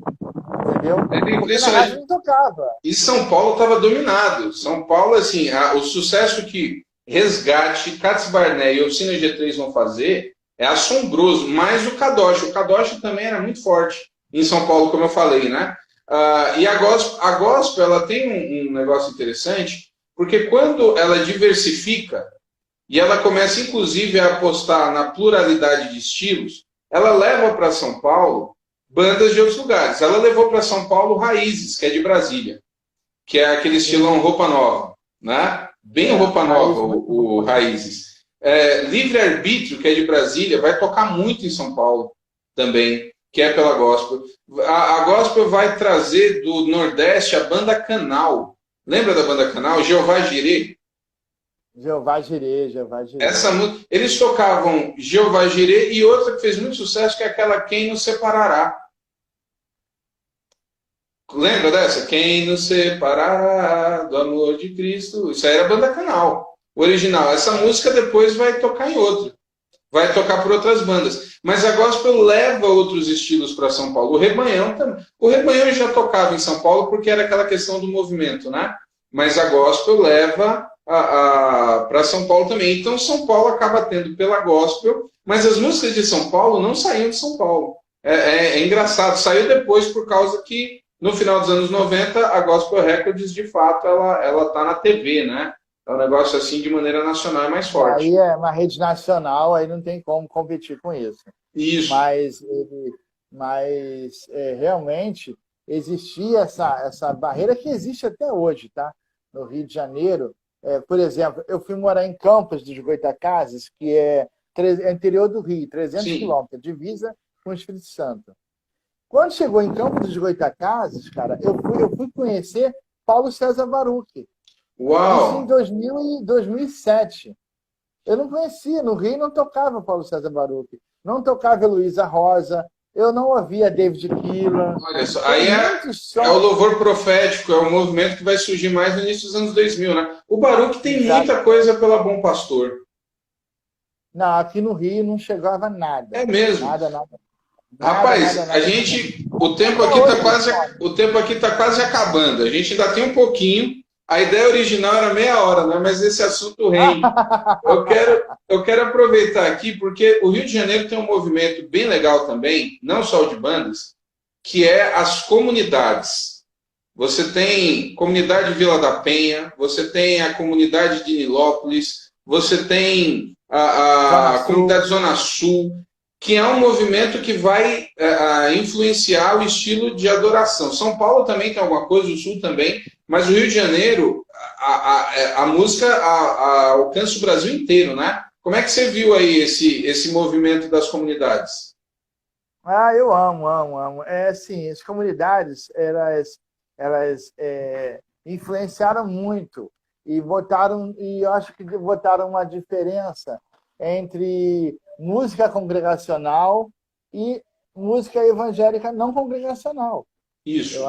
B: Entendeu?
A: É
B: Porque na rádio
A: impressionante.
B: não tocava.
A: E São Paulo estava dominado. São Paulo, assim, o sucesso que Resgate, Cats Barnett e Oficina G3 vão fazer é assombroso. Mais o Kadosh. O Kadosh também era muito forte em São Paulo, como eu falei, né? E a gospel ela tem um negócio interessante, porque quando ela diversifica e ela começa, inclusive, a apostar na pluralidade de estilos, ela leva para São Paulo bandas de outros lugares. Ela levou para São Paulo Raízes, que é de Brasília, que é aquele estilão roupa nova, né? Bem roupa nova, o Raízes. Livre Arbítrio, que é de Brasília, vai tocar muito em São Paulo também, que é pela gospel. A gospel vai trazer do Nordeste a banda Canal. Lembra da banda Canal? Jeová Jireh.
B: Jeová Jireh.
A: Eles tocavam Jeová Jireh e outra que fez muito sucesso, que é aquela Quem Nos Separará. Lembra dessa? Quem nos separará do amor de Cristo? Isso aí era a banda Canal, o original. Essa música depois vai tocar em outro. Vai tocar por outras bandas. Mas a gospel leva outros estilos para São Paulo. O Rebanhão também. O Rebanhão já tocava em São Paulo porque era aquela questão do movimento, né? Mas a gospel leva para São Paulo também. Então São Paulo acaba tendo pela gospel, mas as músicas de São Paulo não saíam de São Paulo. É engraçado. Saiu depois por causa que no final dos anos 90, a Gospel Records, de fato, ela tá na TV, né? É um negócio assim, de maneira nacional, é mais forte.
B: Aí é uma rede nacional, aí não tem como competir com isso.
A: Isso.
B: Mas realmente existia essa barreira que existe até hoje, tá? No Rio de Janeiro. Por exemplo, eu fui morar em Campos dos Goytacazes, que é interior do Rio, 300
A: Sim.
B: quilômetros, divisa com o Espírito Santo. Quando chegou em Campos dos Goytacazes, cara, eu fui conhecer Paulo César Baruch. Isso em
A: Uau!
B: 2007. Eu não conhecia, no Rio não tocava Paulo César Baruch, não tocava Heloísa Rosa, eu não ouvia David Keelan.
A: Olha só, aí é o louvor profético, é o movimento que vai surgir mais no início dos anos 2000, né? O Baruch tem muita coisa pela Bom Pastor.
B: Não, aqui no Rio não chegava nada.
A: É mesmo?
B: Nada.
A: Rapaz, a gente, o tempo aqui está quase acabando. A gente ainda tem um pouquinho. A ideia original era meia hora, né? Mas esse assunto rende. Eu quero aproveitar aqui, porque o Rio de Janeiro tem um movimento bem legal também, não só o de bandas, que é as comunidades. Você tem comunidade Vila da Penha, você tem a comunidade de Nilópolis, você tem a comunidade Zona Sul, que é um movimento que vai influenciar o estilo de adoração. São Paulo também tem alguma coisa, o Sul também, mas o Rio de Janeiro, a música alcança o Brasil inteiro, né? Como é que você viu aí esse movimento das comunidades?
B: Eu amo. Assim, as comunidades, elas influenciaram muito e eu acho que botaram uma diferença entre música congregacional e música evangélica não congregacional.
A: Isso.
B: Eu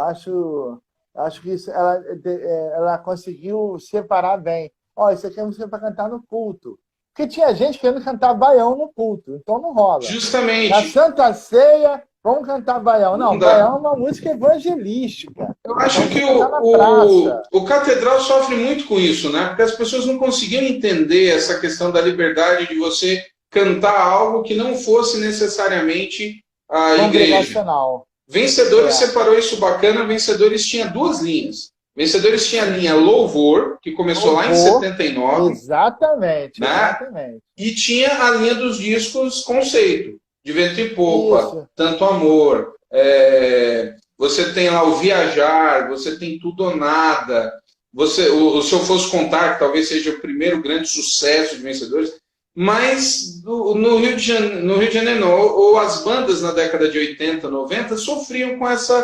B: acho que isso, ela conseguiu separar bem. Isso aqui é música para cantar no culto. Porque tinha gente querendo cantar baião no culto, então não rola.
A: Justamente.
B: Na Santa Ceia, vamos cantar baião. Não, baião é uma música evangelística.
A: Eu acho que o Catedral sofre muito com isso, né? Porque as pessoas não conseguiam entender essa questão da liberdade de você cantar algo que não fosse necessariamente a igreja. Vencedores separou isso bacana. Vencedores tinha duas linhas. Vencedores tinha a linha Louvor, que começou lá em 79.
B: Exatamente.
A: E tinha a linha dos discos Conceito, De Vento e Popa, Tanto Amor. Você tem lá o Viajar, você tem Tudo ou Nada. Se eu fosse contar, que talvez seja o primeiro grande sucesso de Vencedores. Mas no Rio de Janeiro, não. Ou as bandas na década de 80, 90 sofriam com essa.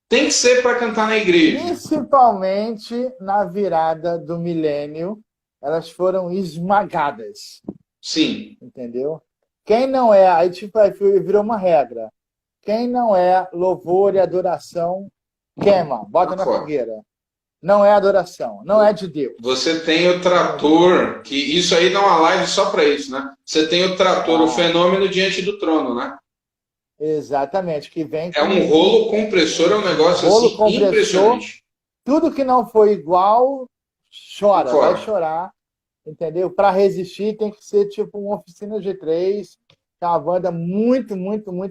A: Tem que ser para cantar na igreja.
B: Principalmente na virada do milênio, elas foram esmagadas.
A: Sim.
B: Entendeu? Quem não é. Aí virou uma regra. Quem não é louvor e adoração, queima, bota na fogueira. Não é adoração, não é de Deus.
A: Você tem o trator, que isso aí dá uma live só para isso, né? Você tem o trator, o fenômeno diante do trono, né?
B: Exatamente, que vem
A: com... É um rolo compressor, é um negócio assim, impressionante.
B: Tudo que não for igual, chora, vai chorar, entendeu? Para resistir tem que ser tipo uma oficina G3, que é uma banda muito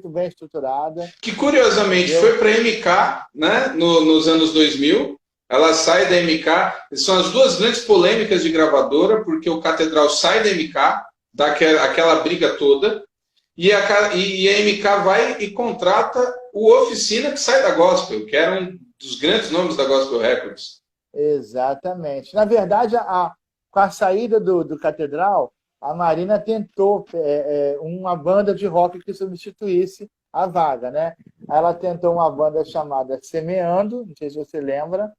B: bem estruturada.
A: Que curiosamente foi para a MK, né? Nos anos 2000. Ela sai da MK, são as duas grandes polêmicas de gravadora, porque o Catedral sai da MK, daquela briga toda, e a MK vai e contrata o Oficina, que sai da Gospel, que era um dos grandes nomes da Gospel Records.
B: Exatamente. Na verdade, com a saída do Catedral, a Marina tentou uma banda de rock que substituísse a vaga, né? Ela tentou uma banda chamada Semeando, não sei se você lembra,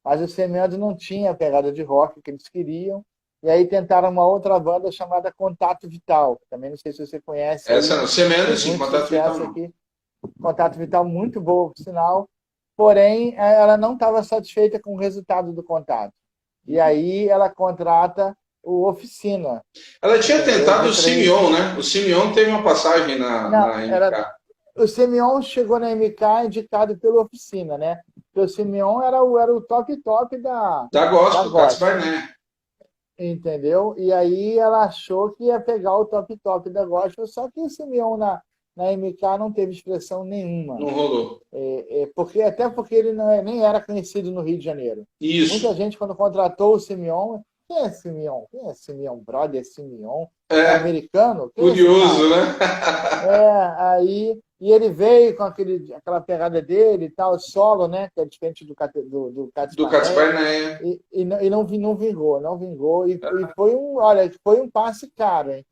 B: mas o Semeando não tinha a pegada de rock que eles queriam. E aí tentaram uma outra banda chamada Contato Vital. Também não sei se você conhece.
A: Essa não, Semeando sim, Contato Vital não.
B: Aqui. Contato Vital muito boa, por sinal. Porém, ela não estava satisfeita com o resultado do contato. E aí ela contrata o Oficina.
A: Ela tinha tentado o Simeon, né? O Simeon teve uma passagem na MK.
B: O Simeon chegou na MK indicado pela Oficina, né? Porque o Simeon era o top da
A: Gospel, Cats Barnett.
B: Entendeu? E aí ela achou que ia pegar o top da Gospel, só que o Simeon na MK não teve expressão nenhuma.
A: Não rolou.
B: Até porque ele nem era conhecido no Rio de Janeiro.
A: Isso.
B: Muita gente, quando contratou o Simeon, quem é Simeon? Quem é Simeon? Brother Simeon? É americano?
A: Curioso, né?
B: Aí... E ele veio com aquela pegada dele e tal, solo, né? Que é diferente do Cats
A: Barnett.
B: E não vingou. E foi um passe caro, hein?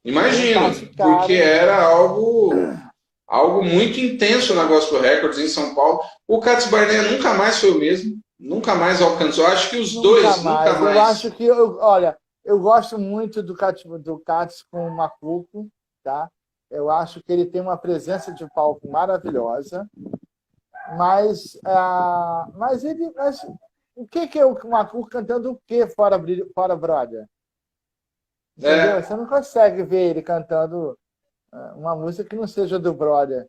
A: Imagino,
B: classificaram.
A: porque era algo muito intenso na Gospel Records em São Paulo. O Cats Barnett nunca mais foi o mesmo, nunca mais alcançou. Acho que os dois nunca mais.
B: Eu acho que, olha, eu gosto muito do Cats com o Macuco, tá? Eu acho que ele tem uma presença de palco maravilhosa, mas o que é o Macuco cantando o quê fora Brother? Entendeu? Você não consegue ver ele cantando uma música que não seja do Brother.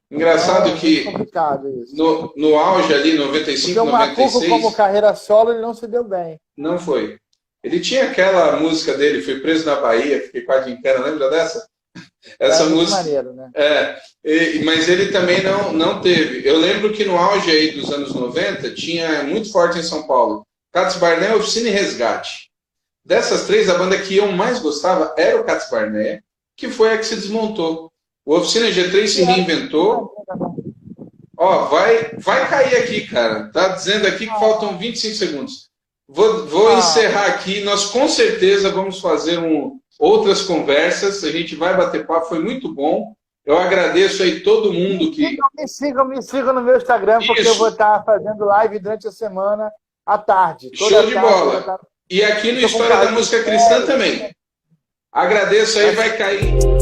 A: Engraçado
B: então,
A: que
B: complicado isso.
A: No auge ali, 95,
B: porque
A: 96...
B: o Macuco, como carreira solo, ele não se deu bem.
A: Não foi. Ele tinha aquela música dele, Fui Preso na Bahia, fiquei com a gincana, lembra dessa? Essa música.
B: Maneiro, né?
A: Mas ele também não teve. Eu lembro que no auge aí dos anos 90, tinha muito forte em São Paulo, Cats Barnett, Oficina e Resgate. Dessas três, a banda que eu mais gostava era o Cats Barnett, que foi a que se desmontou. O Oficina G3 se reinventou. Ó, vai cair aqui, cara. Tá dizendo aqui que faltam 25 segundos. Vou encerrar aqui. Nós com certeza vamos fazer outras conversas. A gente vai bater papo. Foi muito bom. Eu agradeço aí todo mundo que...
B: Me sigam no meu Instagram, porque eu vou estar fazendo live durante a semana, à tarde.
A: Show de bola. E aqui no História da Música Cristã também. Agradeço aí, vai cair.